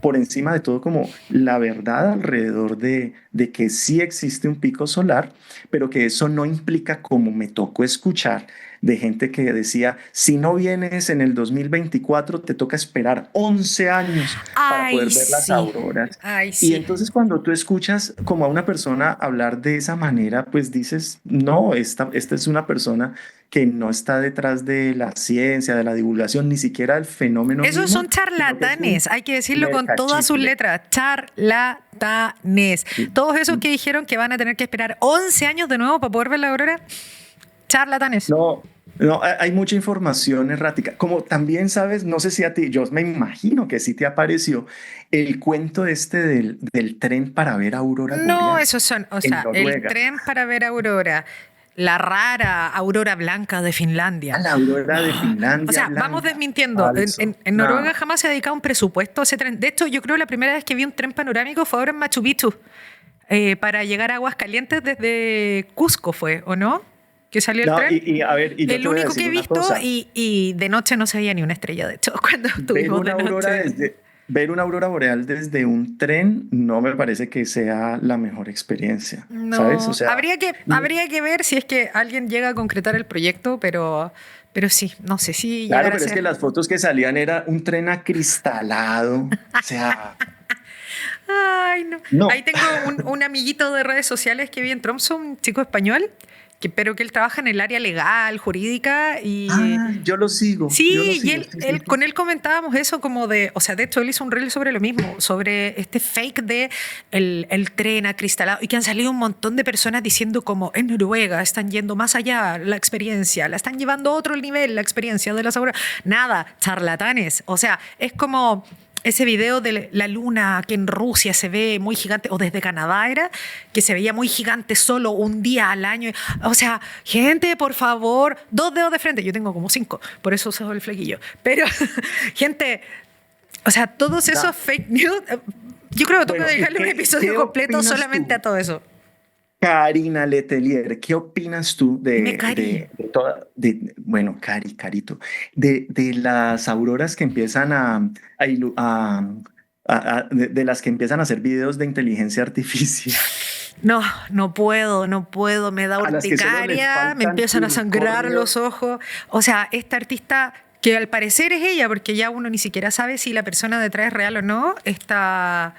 por encima de todo como la verdad alrededor de que sí existe un pico solar, pero que eso no implica, como me tocó escuchar, de gente que decía, si no vienes en el 2024 te toca esperar 11 años para Ay, poder ver las sí. auroras. Ay, Y sí. entonces cuando tú escuchas como a una persona hablar de esa manera, pues dices, no, esta es una persona que no está detrás de la ciencia, de la divulgación, ni siquiera del fenómeno Esos mismo, son sino que es un charlatanes, hay que decirlo con todas sus mercachicle. letras, charlatanes. Todos esos que dijeron que van a tener que esperar 11 años de nuevo para poder ver la aurora, charlatanes. No, no, hay mucha información errática. Como también sabes, no sé si a ti, yo me imagino que sí te apareció el cuento este del tren para ver auroras No, boreales esos son, o en sea, el Noruega. tren para ver aurora, la rara aurora blanca de A Finlandia. la aurora de No. O Finlandia sea, vamos blanca. desmintiendo. Falso. En Noruega No. jamás se ha dedicado un presupuesto a ese tren. De hecho, yo creo la primera vez que vi un tren panorámico fue ahora en Machu Picchu, para llegar a Aguascalientes desde Cusco fue, ¿o no? Que salió el No, tren. a ver, y yo El te voy a único que decir he una visto cosa. y de noche no se veía ni una estrella, de hecho, cuando Ver estuvimos de una aurora noche. desde, ver una aurora boreal desde un tren no me parece que sea la mejor experiencia, ¿sabes? O No, sea, habría que ver si es que alguien llega a concretar el proyecto, pero sí, no sé si claro, llegará a pero es que ser. las fotos que salían era un tren acristalado. O sea, Ay, no. Ahí no. tengo un amiguito de redes sociales que vi en Tromsø, un chico español, pero que él trabaja en el área legal, jurídica, y Ah, yo lo sí, y sigo, sí, sí, sí. con él comentábamos eso como de, o sea, de hecho él hizo un reel sobre lo mismo, sobre este fake de el tren acristalado, y que han salido un montón de personas diciendo como en Noruega están yendo más allá la experiencia, la están llevando a otro nivel la experiencia de las auroras. Nada, charlatanes, o sea, es como ese video de la luna que en Rusia se ve muy gigante, o desde Canadá era, que se veía muy gigante solo un día al año. O sea, gente, por favor, 2 dedos de frente. Yo tengo como 5, por eso uso el flequillo. Pero, gente, o sea, todos esos Da. fake news, yo creo que tengo que Bueno, ¿y dedicarle un qué episodio completo opinas solamente a tú? todo eso. Karina Letelier, ¿qué opinas tú Dime, Cari. de toda, bueno, Carito, de las auroras que empiezan a ilu- de las que empiezan a hacer videos de inteligencia artificial, No, no puedo, me da a las que solo les urticaria, me faltan empiezan a sangrar los unicornios? ojos. O sea, esta artista que al parecer es ella, porque ya uno ni siquiera sabe si la persona detrás es real o no, está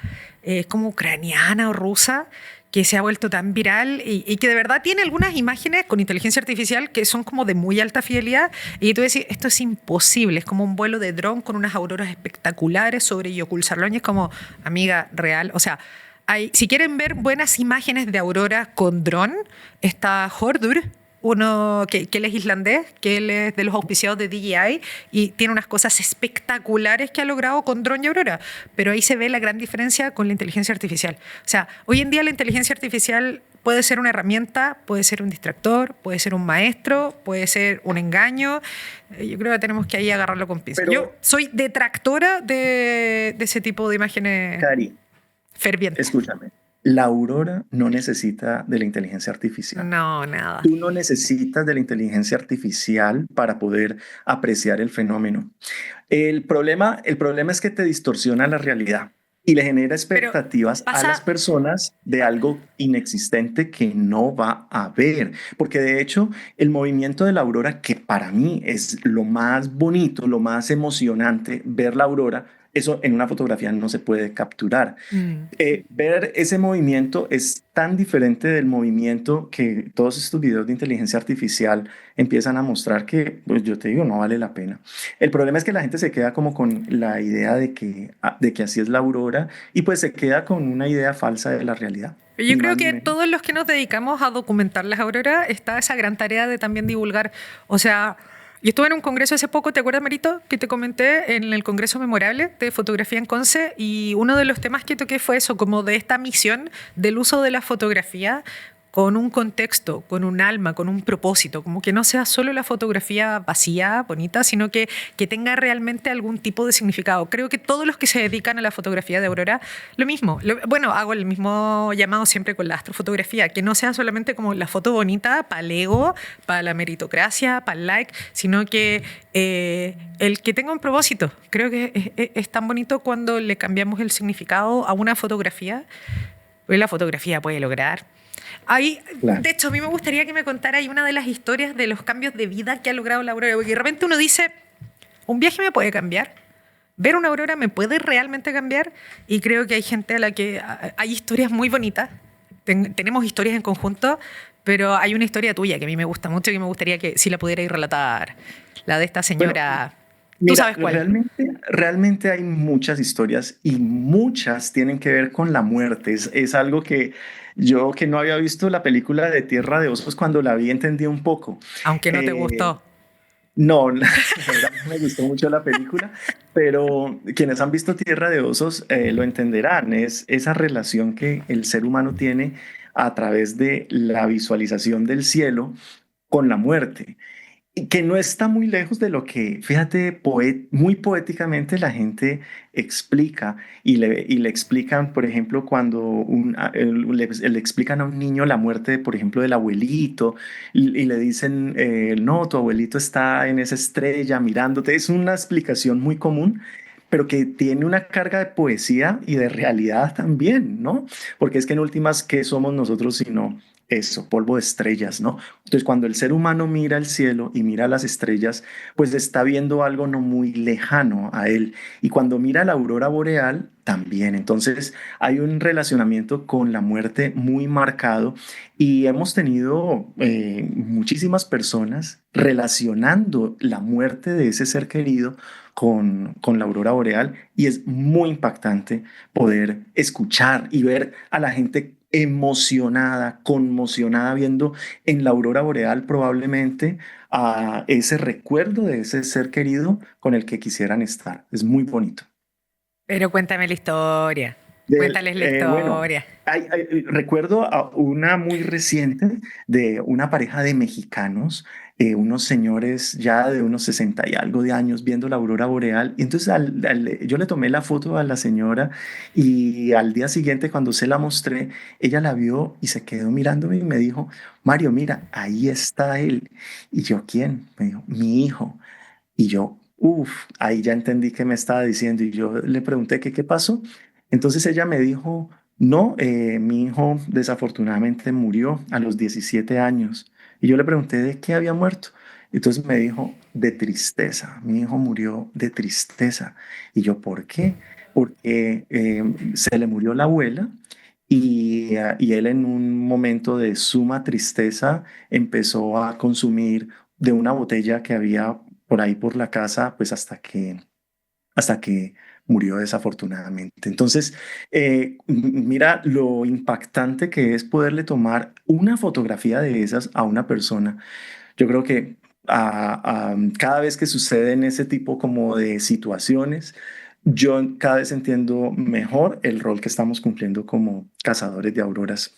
como ucraniana o rusa, que se ha vuelto tan viral y que de verdad tiene algunas imágenes con inteligencia artificial que son como de muy alta fidelidad. Y tú decís, esto es imposible, es como un vuelo de dron con unas auroras espectaculares sobre Yoculzarloña, es como, amiga, real. O sea, si quieren ver buenas imágenes de auroras con dron, está Hordur, uno que él es islandés, que él es de los auspiciados de DJI y tiene unas cosas espectaculares que ha logrado con dron y aurora, pero ahí se ve la gran diferencia con la inteligencia artificial. O sea, hoy en día la inteligencia artificial puede ser una herramienta, puede ser un distractor, puede ser un maestro, puede ser un engaño. Yo creo que tenemos que ahí agarrarlo con pinzas. Yo Pero, soy detractora de ese tipo de imágenes Cari, fervientes. escúchame. La aurora no necesita de la inteligencia artificial. No, nada. Tú no necesitas de la inteligencia artificial para poder apreciar el fenómeno. El problema es que te distorsiona la realidad y le genera Pero expectativas a las pasa, personas de algo inexistente que no va a haber. Porque de hecho, el movimiento de la aurora, que para mí es lo más bonito, lo más emocionante, ver la aurora, eso en una fotografía no se puede capturar. mm, Ver ese movimiento es tan diferente del movimiento que todos estos videos de inteligencia artificial empiezan a mostrar que, pues yo te digo, no vale la pena. El problema es que la gente se queda como con la idea de que así es la aurora y pues se queda con una idea falsa de la realidad, yo ni creo más ni que menos. todos los que nos dedicamos a documentar las auroras está esa gran tarea de también divulgar. O sea, yo estuve en un congreso hace poco, ¿te acuerdas, Marito? Que te comenté en el Congreso Memorable de Fotografía en Conce y uno de los temas que toqué fue eso, como de esta misión del uso de la fotografía con un contexto, con un alma, con un propósito, como que no sea solo la fotografía vacía, bonita, sino que tenga realmente algún tipo de significado. Creo que todos los que se dedican a la fotografía de aurora, lo mismo. Bueno, hago el mismo llamado siempre con la astrofotografía, que no sea solamente como la foto bonita para el ego, para la meritocracia, para el like, sino que el que tenga un propósito. Creo que es tan bonito cuando le cambiamos el significado a una fotografía, pues la fotografía puede lograr. Ahí, Claro. de hecho, a mí me gustaría que me contara ahí una de las historias de los cambios de vida que ha logrado la aurora, porque de repente uno dice, un viaje me puede cambiar, ver una aurora me puede realmente cambiar, y creo que hay gente a la que hay historias muy bonitas, tenemos historias en conjunto, pero hay una historia tuya que a mí me gusta mucho y que me gustaría que si la pudiera ir relatar, la de esta Bueno, señora, tú mira, sabes cuál. realmente hay muchas historias y muchas tienen que ver con la muerte. Es algo que yo que no había visto la película de Tierra de Osos, cuando la vi entendí un poco. Aunque no te Eh, gustó. no, la verdad no me gustó mucho la película, pero quienes han visto Tierra de Osos lo entenderán. Es esa relación que el ser humano tiene a través de la visualización del cielo con la muerte. Y que no está muy lejos de lo que, fíjate, muy poéticamente la gente explica y le explican, por ejemplo, cuando le explican a un niño la muerte, por ejemplo, del abuelito y le dicen, no, tu abuelito está en esa estrella mirándote. Es una explicación muy común, pero que tiene una carga de poesía y de realidad también, ¿no? Porque es que en últimas, ¿qué somos nosotros sino eso, polvo de estrellas, ¿no? Entonces, cuando el ser humano mira el cielo y mira las estrellas, pues está viendo algo no muy lejano a él. Y cuando mira la aurora boreal, también. Entonces, hay un relacionamiento con la muerte muy marcado y hemos tenido muchísimas personas relacionando la muerte de ese ser querido con la aurora boreal y es muy impactante poder escuchar y ver a la gente emocionada, conmocionada, viendo en la aurora boreal probablemente a ese recuerdo de ese ser querido con el que quisieran estar. Es muy bonito. Pero cuéntame la historia. Cuéntales la Bueno, historia. recuerdo a una muy reciente de una pareja de mexicanos, unos señores ya de unos 60 y algo de años viendo la aurora boreal. Y entonces yo le tomé la foto a la señora y al día siguiente cuando se la mostré, ella la vio y se quedó mirándome y me dijo, Mario, mira, ahí está él. Y yo, ¿quién? Me dijo, mi hijo. Y yo, uff, ahí ya entendí qué me estaba diciendo y yo le pregunté que qué pasó. Entonces ella me dijo, no, mi hijo desafortunadamente murió a los 17 años. Y yo le pregunté de qué había muerto. Entonces me dijo, de tristeza, mi hijo murió de tristeza. Y yo, ¿por qué? Porque se le murió la abuela y él en un momento de suma tristeza empezó a consumir de una botella que había por ahí por la casa, pues hasta que murió desafortunadamente. Entonces, mira lo impactante que es poderle tomar una fotografía de esas a una persona. Yo creo que cada vez que suceden ese tipo como de situaciones, yo cada vez entiendo mejor el rol que estamos cumpliendo como cazadores de auroras.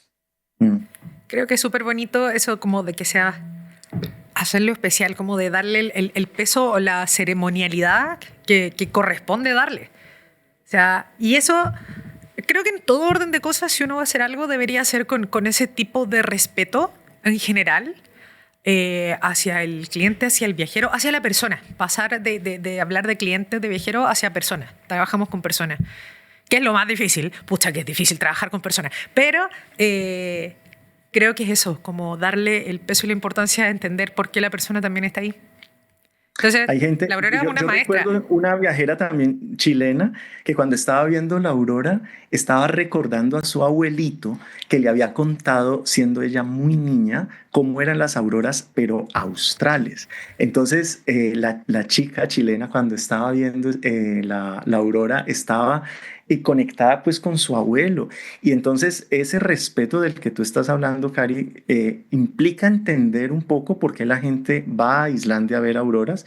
Mm. Creo que es súper bonito eso como de que sea hacerlo especial, como de darle el peso o la ceremonialidad que corresponde darle. O sea, y eso creo que en todo orden de cosas, si uno va a hacer algo, debería ser con ese tipo de respeto en general hacia el cliente, hacia el viajero, hacia la persona. Pasar de hablar de clientes, de viajero, hacia personas. Trabajamos con personas. ¿Qué es lo más difícil? Pucha, que es difícil trabajar con personas. Pero creo que es eso, como darle el peso y la importancia de entender por qué la persona también está ahí. Entonces, Hay gente, la Aurora es yo, una yo maestra. recuerdo una viajera también chilena que cuando estaba viendo la aurora estaba recordando a su abuelito que le había contado, siendo ella muy niña, cómo eran las auroras, pero australes. Entonces, la chica chilena cuando estaba viendo la aurora estaba conectada pues con su abuelo. Y entonces ese respeto del que tú estás hablando, Cari, implica entender un poco por qué la gente va a Islandia a ver auroras.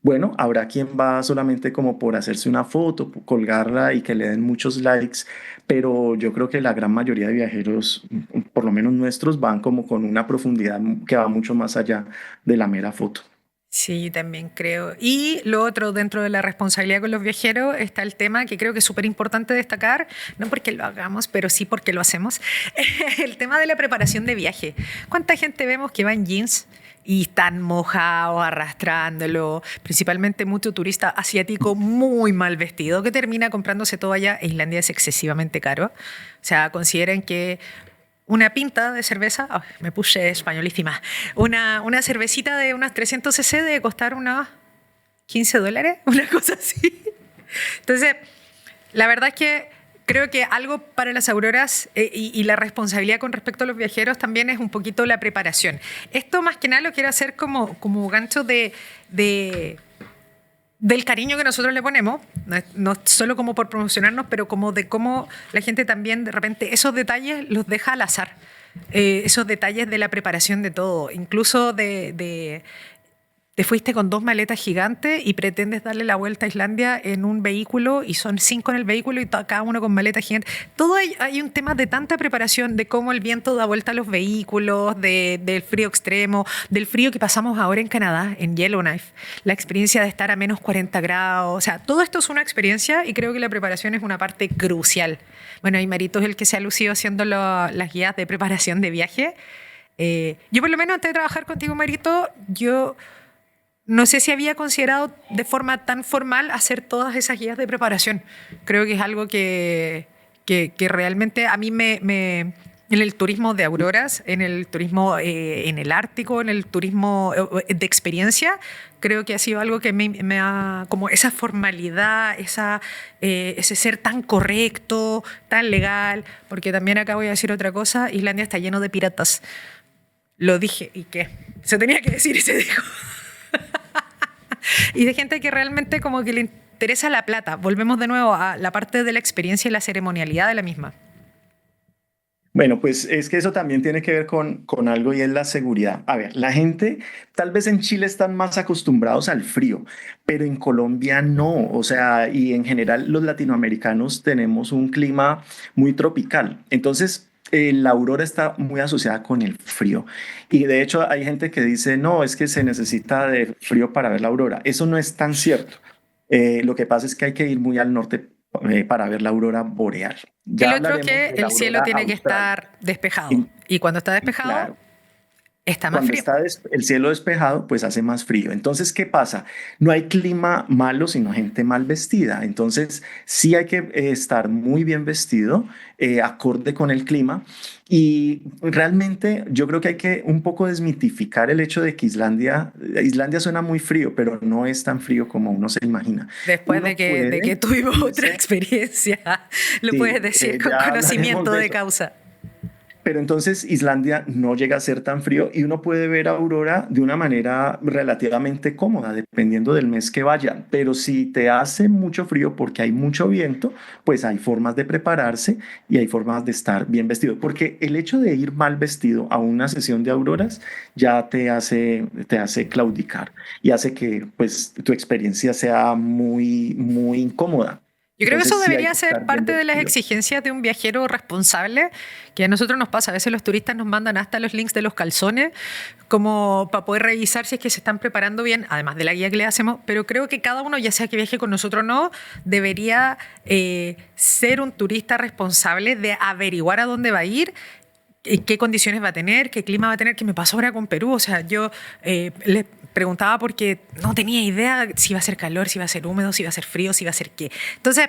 Bueno, habrá quien va solamente como por hacerse una foto, por colgarla y que le den muchos likes, pero yo creo que la gran mayoría de viajeros, por lo menos nuestros, van como con una profundidad que va mucho más allá de la mera foto. Sí, también creo. Y lo otro, dentro de la responsabilidad con los viajeros, está el tema que creo que es súper importante destacar, no porque lo hagamos, pero sí porque lo hacemos, el tema de la preparación de viaje. ¿Cuánta gente vemos que va en jeans y están mojados, arrastrándolo? Principalmente mucho turista asiático muy mal vestido que termina comprándose todo allá. Islandia es excesivamente caro. O sea, consideren que una pinta de cerveza, me puse españolísima, una cervecita de unas 300 cc debe costar unos $15, una cosa así. Entonces, la verdad es que creo que algo para las auroras y la responsabilidad con respecto a los viajeros también es un poquito la preparación. Esto más que nada lo quiero hacer como gancho de del cariño que nosotros le ponemos, no solo como por promocionarnos, pero como de cómo la gente también de repente esos detalles los deja al azar. Esos detalles de la preparación de todo, incluso te fuiste con 2 maletas gigantes y pretendes darle la vuelta a Islandia en un vehículo y son 5 en el vehículo y cada uno con maletas gigantes. Todo hay un tema de tanta preparación, de cómo el viento da vuelta a los vehículos, del frío extremo, del frío que pasamos ahora en Canadá, en Yellowknife, la experiencia de estar a menos 40 grados. O sea, todo esto es una experiencia y creo que la preparación es una parte crucial. Bueno, y Marito es el que se ha lucido haciendo las guías de preparación de viaje. Yo por lo menos antes de trabajar contigo, Marito, yo no sé si había considerado de forma tan formal hacer todas esas guías de preparación. Creo que es algo que realmente a mí en el turismo de auroras, en el turismo en el Ártico, en el turismo de experiencia, creo que ha sido algo que me ha, como esa formalidad, ese ser tan correcto, tan legal, porque también acá voy a decir otra cosa, Islandia está lleno de piratas. Lo dije, ¿y qué? Se tenía que decir y se dijo. Y de gente que realmente como que le interesa la plata. Volvemos de nuevo a la parte de la experiencia y la ceremonialidad de la misma. Bueno, pues es que eso también tiene que ver con algo y es la seguridad. A ver, la gente tal vez en Chile están más acostumbrados al frío, pero en Colombia no. O sea, y en general los latinoamericanos tenemos un clima muy tropical. Entonces, la aurora está muy asociada con el frío. Y de hecho hay gente que dice, no, es que se necesita de frío para ver la aurora. Eso no es tan cierto. Lo que pasa es que hay que ir muy al norte para ver la aurora boreal. Y Ya lo otro es hablaremos que de la el cielo aurora tiene que austral. estar despejado. Y- Y cuando está despejado, claro, Está más Cuando frío. está el cielo despejado, pues hace más frío. Entonces, ¿qué pasa? No hay clima malo, sino gente mal vestida. Entonces, sí hay que estar muy bien vestido, acorde con el clima. Y realmente yo creo que hay que un poco desmitificar el hecho de que Islandia suena muy frío, pero no es tan frío como uno se imagina. Después Uno de que puede tuvimos otra irse, experiencia, lo sí, puedes decir con ya hablaremos conocimiento de de eso. causa. Pero entonces Islandia no llega a ser tan frío y uno puede ver aurora de una manera relativamente cómoda, dependiendo del mes que vaya. Pero si te hace mucho frío porque hay mucho viento, pues hay formas de prepararse y hay formas de estar bien vestido. Porque el hecho de ir mal vestido a una sesión de auroras ya te hace claudicar y hace que pues tu experiencia sea muy, muy incómoda. Yo creo que eso Entonces sí hay debería que ser estar bien parte de las vestido. exigencias de un viajero responsable, que a nosotros nos pasa. A veces los turistas nos mandan hasta los links de los calzones, como para poder revisar si es que se están preparando bien, además de la guía que le hacemos. Pero creo que cada uno, ya sea que viaje con nosotros o no, debería ser un turista responsable de averiguar a dónde va a ir, qué condiciones va a tener, qué clima va a tener, que me pasó ahora con Perú. O sea, yo les preguntaba porque no tenía idea si iba a ser calor, si iba a ser húmedo, si iba a ser frío, si iba a ser qué. Entonces,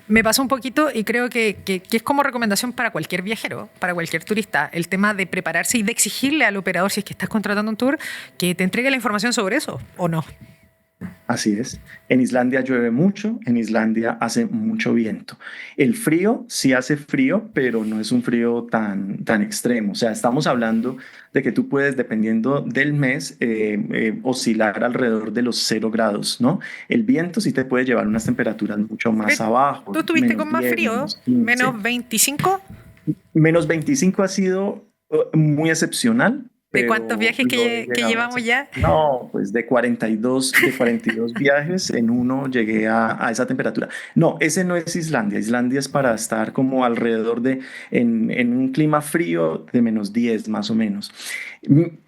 me pasó un poquito y creo que es como recomendación para cualquier viajero, para cualquier turista, el tema de prepararse y de exigirle al operador, si es que estás contratando un tour, que te entregue la información sobre eso o no. Así es. En Islandia llueve mucho, en Islandia hace mucho viento. El frío sí hace frío, pero no es un frío tan extremo. O sea, estamos hablando de que tú puedes, dependiendo del mes, oscilar alrededor de los 0 grados, ¿no? El viento sí te puede llevar a unas temperaturas mucho más abajo, ¿Tú estuviste con más -10, frío? -15. ¿Menos 25? -25 ha sido muy excepcional, ¿De cuántos pero viajes lo he que llegado a llevamos hacer. ya? No, pues de 42 viajes, en uno llegué a esa temperatura. No, ese no es Islandia. Islandia es para estar como alrededor en un clima frío de -10 más o menos.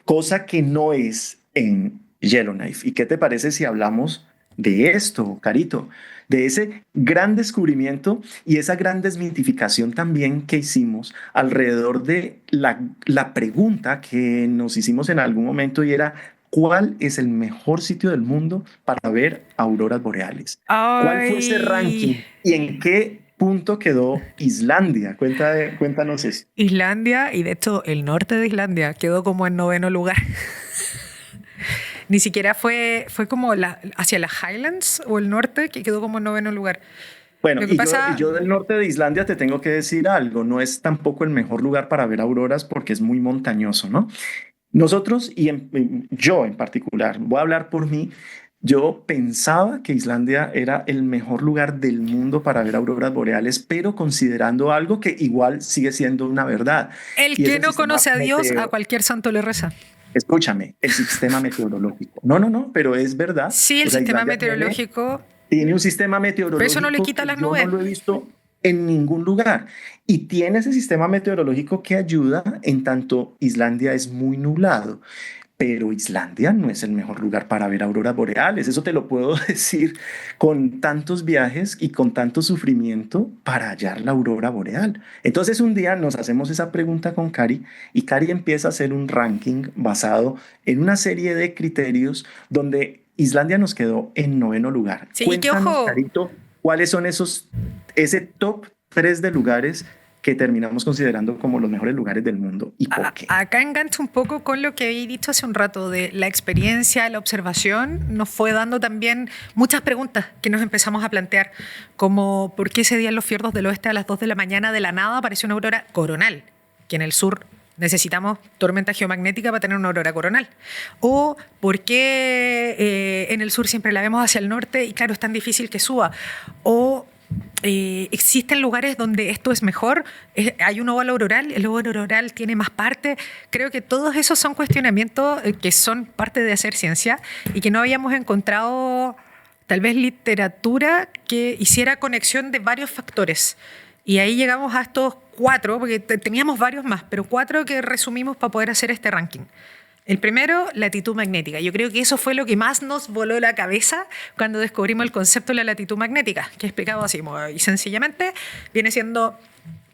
Cosa que no es en Yellowknife. ¿Y qué te parece si hablamos de esto, Carito? De ese gran descubrimiento y esa gran desmitificación también que hicimos alrededor de la pregunta que nos hicimos en algún momento y era, ¿cuál es el mejor sitio del mundo para ver auroras boreales? ¿Cuál fue ese Ay, ranking y en qué punto quedó Islandia? Cuéntanos eso. Islandia, y de hecho el norte de Islandia quedó como en noveno lugar. Ni siquiera fue como hacia las Highlands o el norte, que quedó como en noveno lugar. Bueno, Lo que y yo pasa, del norte de Islandia te tengo que decir algo, no es tampoco el mejor lugar para ver auroras porque es muy montañoso, ¿no? Nosotros, yo en particular, voy a hablar por mí, yo pensaba que Islandia era el mejor lugar del mundo para ver auroras boreales, pero considerando algo que igual sigue siendo una verdad, el y es que el no sistema conoce a Dios, a meteo. cualquier santo le reza. Escúchame, el sistema meteorológico. No, no, no, pero es verdad. Sí, el O sea, sistema Islandia tiene meteorológico, tiene un sistema pero eso no le meteorológico quita que las yo no nubes. lo he visto en ningún lugar. Y tiene ese sistema meteorológico que ayuda en tanto Islandia es muy nublado. Pero Islandia no es el mejor lugar para ver auroras boreales. Eso te lo puedo decir con tantos viajes y con tanto sufrimiento para hallar la aurora boreal. Entonces un día nos hacemos esa pregunta con Cari y Cari empieza a hacer un ranking basado en una serie de criterios donde Islandia nos quedó en noveno lugar. Sí, y que Cuéntanos, ojo, Carito, cuáles son ese top 3 de lugares que terminamos considerando como los mejores lugares del mundo y por qué. acá engancho un poco con lo que había dicho hace un rato de la experiencia, la observación, nos fue dando también muchas preguntas que nos empezamos a plantear, como por qué ese día en los fiordos del oeste a las 2 de la mañana de la nada apareció una aurora coronal, que en el sur necesitamos tormenta geomagnética para tener una aurora coronal. O por qué en el sur siempre la vemos hacia el norte y claro, es tan difícil que suba. O existen lugares donde esto es mejor, hay un óvalo auroral, el óvalo auroral tiene más parte. Creo que todos esos son cuestionamientos que son parte de hacer ciencia y que no habíamos encontrado tal vez literatura que hiciera conexión de varios factores. Y ahí llegamos a estos 4, porque teníamos varios más, pero 4 que resumimos para poder hacer este ranking. El primero, latitud magnética. Yo creo que eso fue lo que más nos voló la cabeza cuando descubrimos el concepto de la latitud magnética, que explicado así muy sencillamente, viene siendo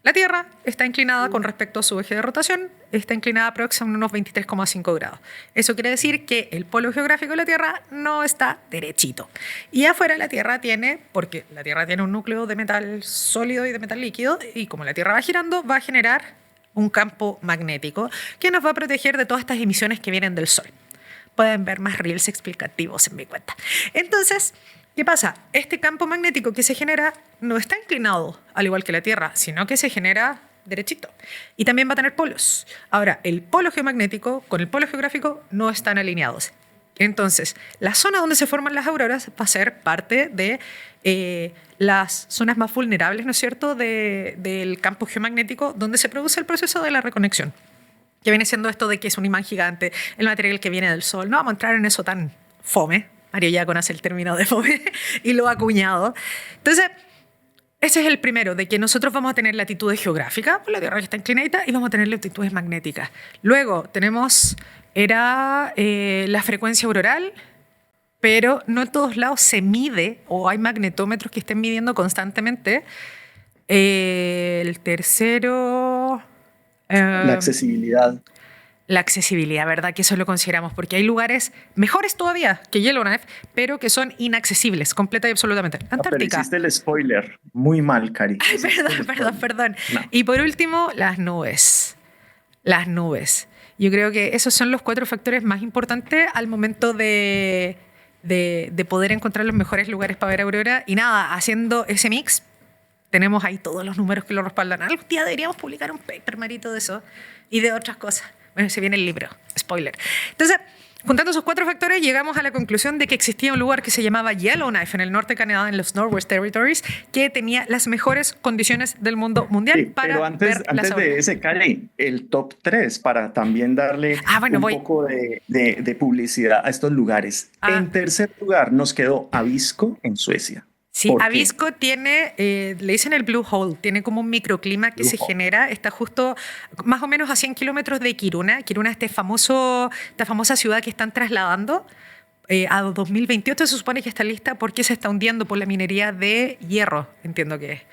La Tierra está inclinada con respecto a su eje de rotación, está inclinada aproximadamente unos 23,5 grados. Eso quiere decir que el polo geográfico de la Tierra no está derechito. Y afuera la Tierra tiene, porque la Tierra tiene un núcleo de metal sólido y de metal líquido, y como la Tierra va girando, va a generar un campo magnético que nos va a proteger de todas estas emisiones que vienen del Sol. Pueden ver más reels explicativos en mi cuenta. Entonces, ¿qué pasa? Este campo magnético que se genera no está inclinado, al igual que la Tierra, sino que se genera derechito. Y también va a tener polos. Ahora, el polo geomagnético con el polo geográfico no están alineados. Entonces, la zona donde se forman las auroras va a ser parte de las zonas más vulnerables, ¿no es cierto?, del campo geomagnético, donde se produce el proceso de la reconexión, que viene siendo esto de que es un imán gigante, el material que viene del Sol. No vamos a entrar en eso tan fome. Mario ya conoce el término de fome y lo ha acuñado. Entonces, ese es el primero, de que nosotros vamos a tener latitudes geográficas, pues la Tierra está inclinadita, y vamos a tener latitudes magnéticas. Luego tenemos, la frecuencia auroral, pero no en todos lados se mide, o hay magnetómetros que estén midiendo constantemente. El tercero... La accesibilidad. La accesibilidad, ¿verdad? Que eso lo consideramos, porque hay lugares mejores todavía que Yellowknife, pero que son inaccesibles, completa y absolutamente. No, pero Antártica. hiciste el spoiler. Muy mal, Cari. Ay, Hiciste el spoiler. perdón. No. Y por último, las nubes. Las nubes. Yo creo que esos son los 4 factores más importantes al momento de poder encontrar los mejores lugares para ver aurora. Y nada, haciendo ese mix, tenemos ahí todos los números que lo respaldan. Algún día deberíamos publicar un paper, Marito, de eso y de otras cosas. Bueno, se viene el libro, spoiler. Entonces, juntando esos 4 factores, llegamos a la conclusión de que existía un lugar que se llamaba Yellowknife en el norte de Canadá, en los Northwest Territories, que tenía las mejores condiciones del mundo mundial Sí, para pero ver las antes auroras. de ese, Cari, el top 3 para también darle un poco de publicidad a estos lugares. En tercer lugar nos quedó Abisko en Suecia. Sí, Abisko tiene, le dicen el Blue Hole, tiene como un microclima que se genera, está justo más o menos a 100 kilómetros de Kiruna. Kiruna es esta famosa ciudad que están trasladando a 2028, se supone que está lista porque se está hundiendo por la minería de hierro, entiendo que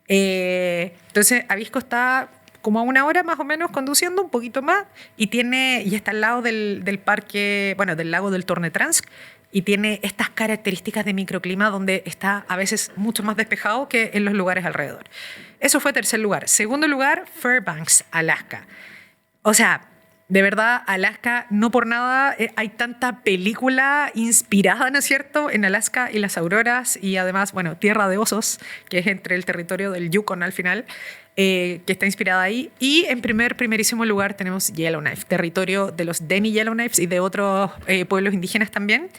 es. Entonces, Abisko está como a 1 hora más o menos conduciendo, un poquito más, y está al lado del parque, bueno, del lago del Tornetransk, y tiene estas características de microclima donde está a veces mucho más despejado que en los lugares alrededor. Eso fue tercer lugar. Segundo lugar, Fairbanks, Alaska. O sea, de verdad, Alaska, no por nada hay tanta película inspirada, ¿no es cierto?, en Alaska y las auroras, y además, bueno, Tierra de Osos, que es entre el territorio del Yukon al final, que está inspirada ahí. Y en primerísimo lugar tenemos Yellowknife, territorio de los Denny Yellowknives y de otros pueblos indígenas también,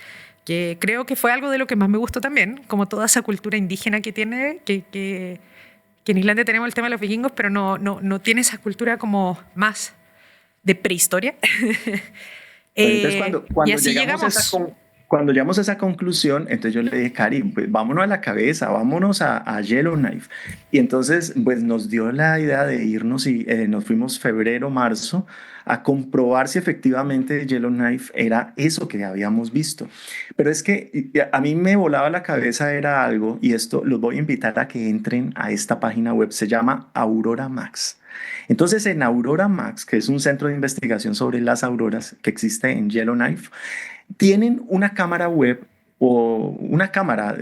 que creo que fue algo de lo que más me gustó también, como toda esa cultura indígena que tiene, que en Islandia tenemos el tema de los vikingos, pero no tiene esa cultura como más de prehistoria. Entonces, cuando llegamos a esa conclusión, entonces yo le dije, Cari, pues vámonos a la cabeza, vámonos a Yellowknife. Y entonces, pues nos dio la idea de irnos y nos fuimos febrero, marzo, a comprobar si efectivamente Yellowknife era eso que habíamos visto. Pero es que a mí me volaba la cabeza era algo, y esto los voy a invitar a que entren a esta página web, se llama Aurora Max. Entonces, en Aurora Max, que es un centro de investigación sobre las auroras que existe en Yellowknife, tienen una cámara web o una cámara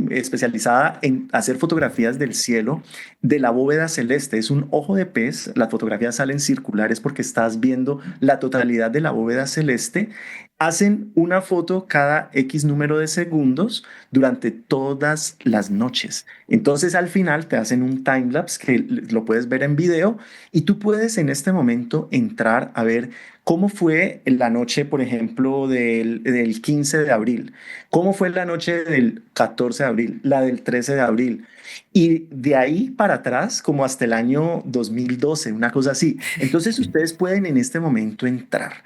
especializada en hacer fotografías del cielo de la bóveda celeste. Es un ojo de pez, las fotografías salen circulares porque estás viendo la totalidad de la bóveda celeste. Hacen una foto cada X número de segundos durante todas las noches. Entonces al final te hacen un timelapse que lo puedes ver en video y tú puedes en este momento entrar a ver cómo fue la noche, por ejemplo, del 15 de abril, cómo fue la noche del 14 de abril, la del 13 de abril. Y de ahí para atrás, como hasta el año 2012, una cosa así. Entonces ustedes pueden en este momento entrar,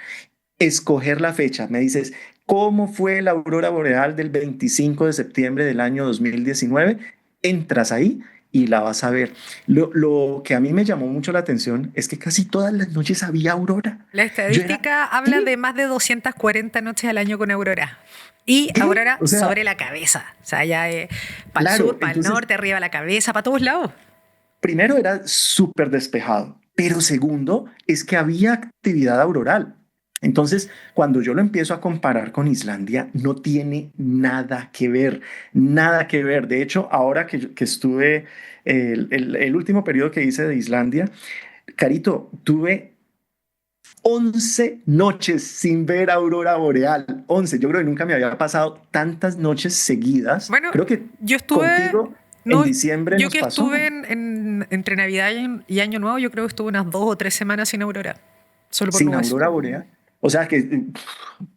escoger la fecha. Me dices, ¿cómo fue la aurora boreal del 25 de septiembre del año 2019? Entras ahí y la vas a ver. Lo que a mí me llamó mucho la atención es que casi todas las noches había aurora. La estadística habla de más de 240 noches al año con aurora. Y aurora sobre la cabeza. O sea, ya para el sur, para el norte, arriba de la cabeza, para todos lados. primero era súper despejado, pero segundo es que había actividad auroral. Entonces, cuando yo lo empiezo a comparar con Islandia, no tiene nada que ver, nada que ver. De hecho, ahora que estuve, el último periodo que hice de Islandia, Carito, tuve 11 noches sin ver aurora boreal. 11. Yo creo que nunca me había pasado tantas noches seguidas. Bueno, Creo que yo estuve, contigo en no, diciembre yo nos que estuve pasó entre Navidad y Año Nuevo, yo creo que estuve unas 2 o 3 semanas sin aurora, solo por sin nubes. aurora boreal. O sea que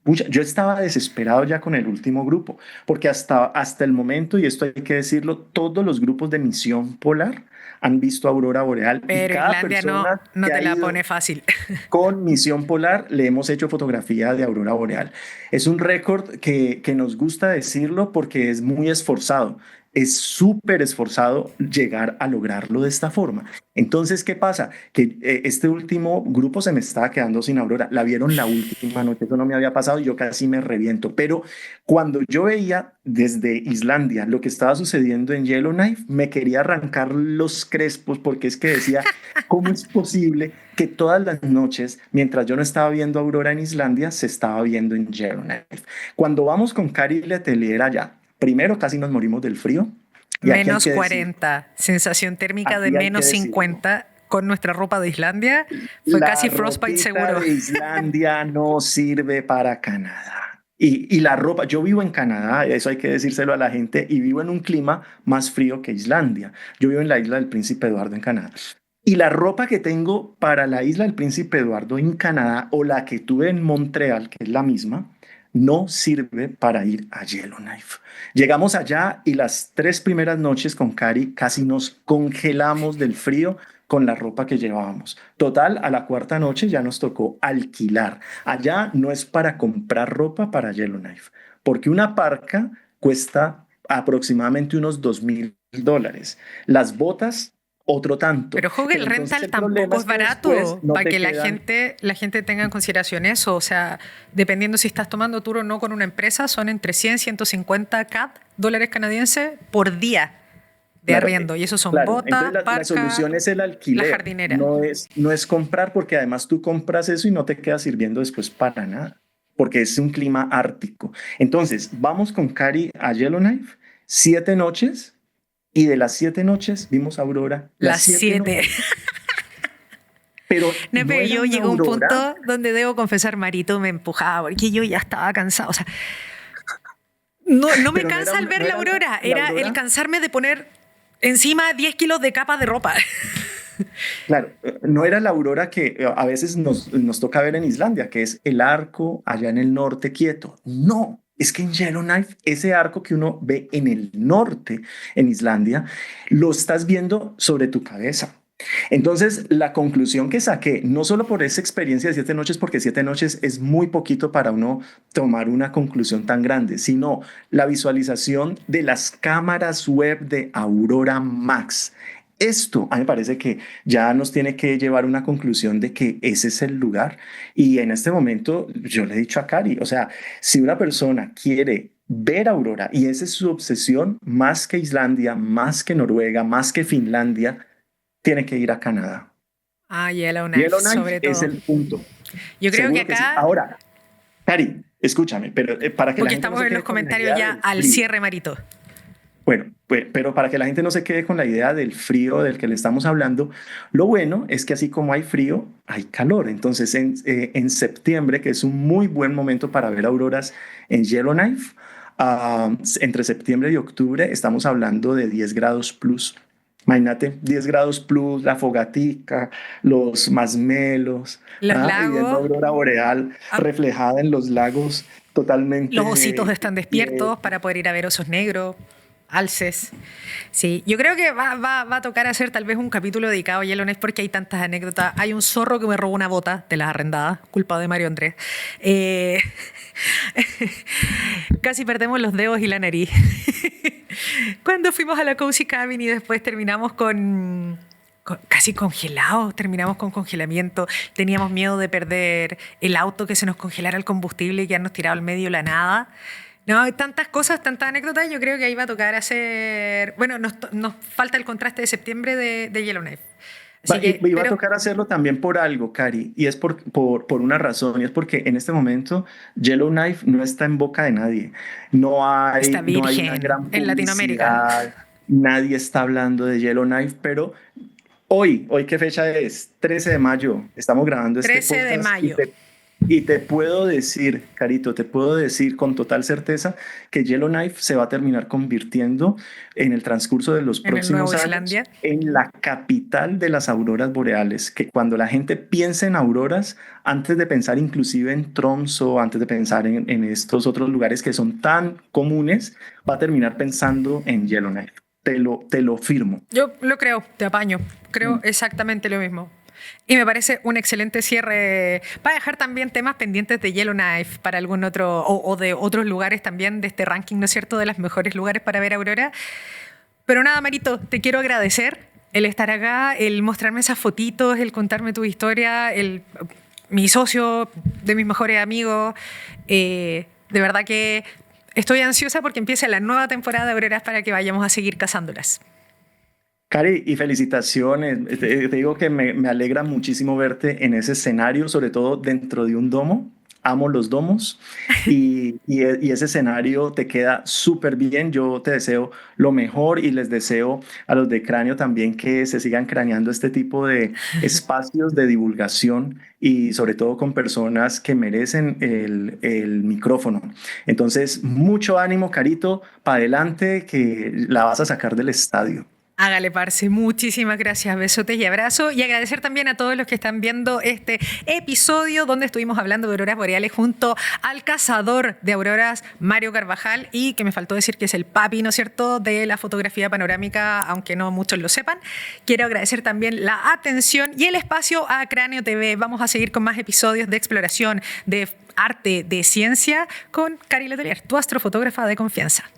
pucha, yo estaba desesperado ya con el último grupo, porque hasta el momento, y esto hay que decirlo, todos los grupos de misión polar han visto aurora boreal y Pero cada Islandia no, persona no que te ha la ido pone fácil. con Misión Polar le hemos hecho fotografía de aurora boreal. Es un récord que nos gusta decirlo porque es muy esforzado. Es súper esforzado llegar a lograrlo de esta forma. Entonces, ¿qué pasa? Que este último grupo se me estaba quedando sin aurora. La vieron la última noche, eso no me había pasado y yo casi me reviento. Pero cuando yo veía desde Islandia lo que estaba sucediendo en Yellowknife, me quería arrancar los crespos porque es que decía, ¿cómo es posible que todas las noches, mientras yo no estaba viendo aurora en Islandia, se estaba viendo en Yellowknife? Cuando vamos con Cari Letelier allá, primero casi nos morimos del frío, y aquí hay Menos que decir, 40, sensación térmica de aquí hay que menos decirlo. 50 con nuestra ropa de Islandia, fue La casi frostbite ropita seguro. de Islandia no sirve para Canadá. Y la ropa, yo vivo en Canadá, eso hay que decírselo a la gente, y vivo en un clima más frío que Islandia. Yo vivo en la isla del Príncipe Eduardo en Canadá. Y la ropa que tengo para la isla del Príncipe Eduardo en Canadá o la que tuve en Montreal, que es la misma, no sirve para ir a Yellowknife. Llegamos allá y las 3 primeras noches con Cari casi nos congelamos del frío con la ropa que llevábamos. Total, a la cuarta noche ya nos tocó alquilar. Allá no es para comprar ropa para Yellowknife, porque una parca cuesta aproximadamente unos $2,000. Las botas, otro tanto. Pero ojo que el Pero entonces rental el problema tampoco es es que después barato, no para te que quedan. la gente tenga en consideración eso. O sea, dependiendo si estás tomando tour o no con una empresa, son entre 100 y 150 CAD, dólares canadienses, por día de Claro, arriendo. Y eso son claro. botas, Entonces la parca, solución es el la alquiler, jardinera. no es comprar porque además tú compras eso y no te queda sirviendo después para nada, porque es un clima ártico. Entonces, vamos con Cari a Yellowknife, 7 noches y de las 7 noches vimos aurora, las Las 7 noches, 7. pero No, no pero era yo una llegué a un aurora, punto donde debo confesar, Marito me empujaba porque yo ya estaba cansado. O sea, no me pero no era, cansa el ver no la era aurora, la era el aurora. cansarme de poner encima 10 kilos de capa de ropa. Claro, no era la aurora que a veces nos toca ver en Islandia, que es el arco allá en el norte quieto. No, es que en Yellowknife, ese arco que uno ve en el norte, en Islandia, lo estás viendo sobre tu cabeza. Entonces, la conclusión que saqué, no solo por esa experiencia de 7 noches, porque 7 noches es muy poquito para uno tomar una conclusión tan grande, sino la visualización de las cámaras web de Aurora Max. Esto a mí me parece que ya nos tiene que llevar a una conclusión de que ese es el lugar. Y en este momento yo le he dicho a Cari, o sea, si una persona quiere ver aurora y esa es su obsesión, más que Islandia, más que Noruega, más que Finlandia, tiene que ir a Canadá. Ah, Yellowknife, Yellowknife sobre es todo. el punto. Yo creo que Seguro que sí. acá, Ahora, Cari, escúchame, pero para que la porque gente no estamos se en los quede con la comentarios idea ya del al frío. cierre, Marito. Bueno, pero para que la gente no se quede con la idea del frío del que le estamos hablando, lo bueno es que así como hay frío, hay calor. Entonces, en septiembre, que es un muy buen momento para ver auroras en Yellowknife, entre septiembre y octubre estamos hablando de 10 grados plus. Imagínate, 10 grados plus, la fogatica, los masmelos, Los y viendo lagos, aurora boreal ah, reflejada en los lagos los ositos totalmente están despiertos quietos. para poder ir a ver osos negros, alces. Sí, yo creo que va a tocar hacer tal vez un capítulo dedicado a Yellowknife porque hay tantas anécdotas. Hay un zorro que me robó una bota de las arrendadas, culpa de Mario Andrés. Eh, Casi perdemos los dedos y la nariz. Cuando fuimos a la Cozy Cabin y después terminamos casi congelados, terminamos con congelamiento. Teníamos miedo de perder el auto, que se nos congelara el combustible y quedarnos tirados al medio de la nada. No, hay tantas cosas, tantas anécdotas. Yo creo que ahí va a tocar hacer. Bueno, nos falta el contraste de septiembre de Yellowknife. Así que, Y va a pero tocar hacerlo también por algo, Cari, y es por una razón, y es porque en este momento Yellowknife no está en boca de nadie. está No hay una virgen gran en Latinoamérica. publicidad, nadie está hablando de Yellowknife, pero hoy ¿qué fecha es? 13 de mayo. Estamos grabando este 13 de podcast mayo. y te puedo decir, Carito, te puedo decir con total certeza que Yellowknife se va a terminar convirtiendo en el transcurso de los En el Nuevo próximos años Islandia. en la capital de las auroras boreales. Que cuando la gente piense en auroras, antes de pensar inclusive en Tromsø, antes de pensar en estos otros lugares que son tan comunes, va a terminar pensando en Yellowknife. Te lo firmo. Yo lo creo, te apaño. Creo exactamente lo mismo. Y me parece un excelente cierre para dejar también temas pendientes de Yellowknife para algún otro, o de otros lugares también de este ranking, ¿no es cierto?, de los mejores lugares para ver aurora. Pero nada, Marito, te quiero agradecer el estar acá, el mostrarme esas fotitos, el contarme tu historia, mi socio, de mis mejores amigos. De verdad que estoy ansiosa porque empiece la nueva temporada de auroras para que vayamos a seguir cazándolas. Cari, y felicitaciones. Te digo que me alegra muchísimo verte en ese escenario, sobre todo dentro de un domo. Amo los domos y ese escenario te queda súper bien. Yo te deseo lo mejor y les deseo a los de Cráneo también que se sigan craneando este tipo de espacios de divulgación y sobre todo con personas que merecen el micrófono. Entonces, mucho ánimo, Carito, para adelante que la vas a sacar del estadio. Hágale, parce. Muchísimas gracias. Besotes y abrazos. Y agradecer también a todos los que están viendo este episodio donde estuvimos hablando de auroras boreales junto al cazador de auroras, Mario Carvajal, y que me faltó decir que es el papi, ¿no es cierto?, de la fotografía panorámica, aunque no muchos lo sepan. Quiero agradecer también la atención y el espacio a Cráneo TV. Vamos a seguir con más episodios de exploración, de arte, de ciencia con Cari Letelier, tu astrofotógrafa de confianza.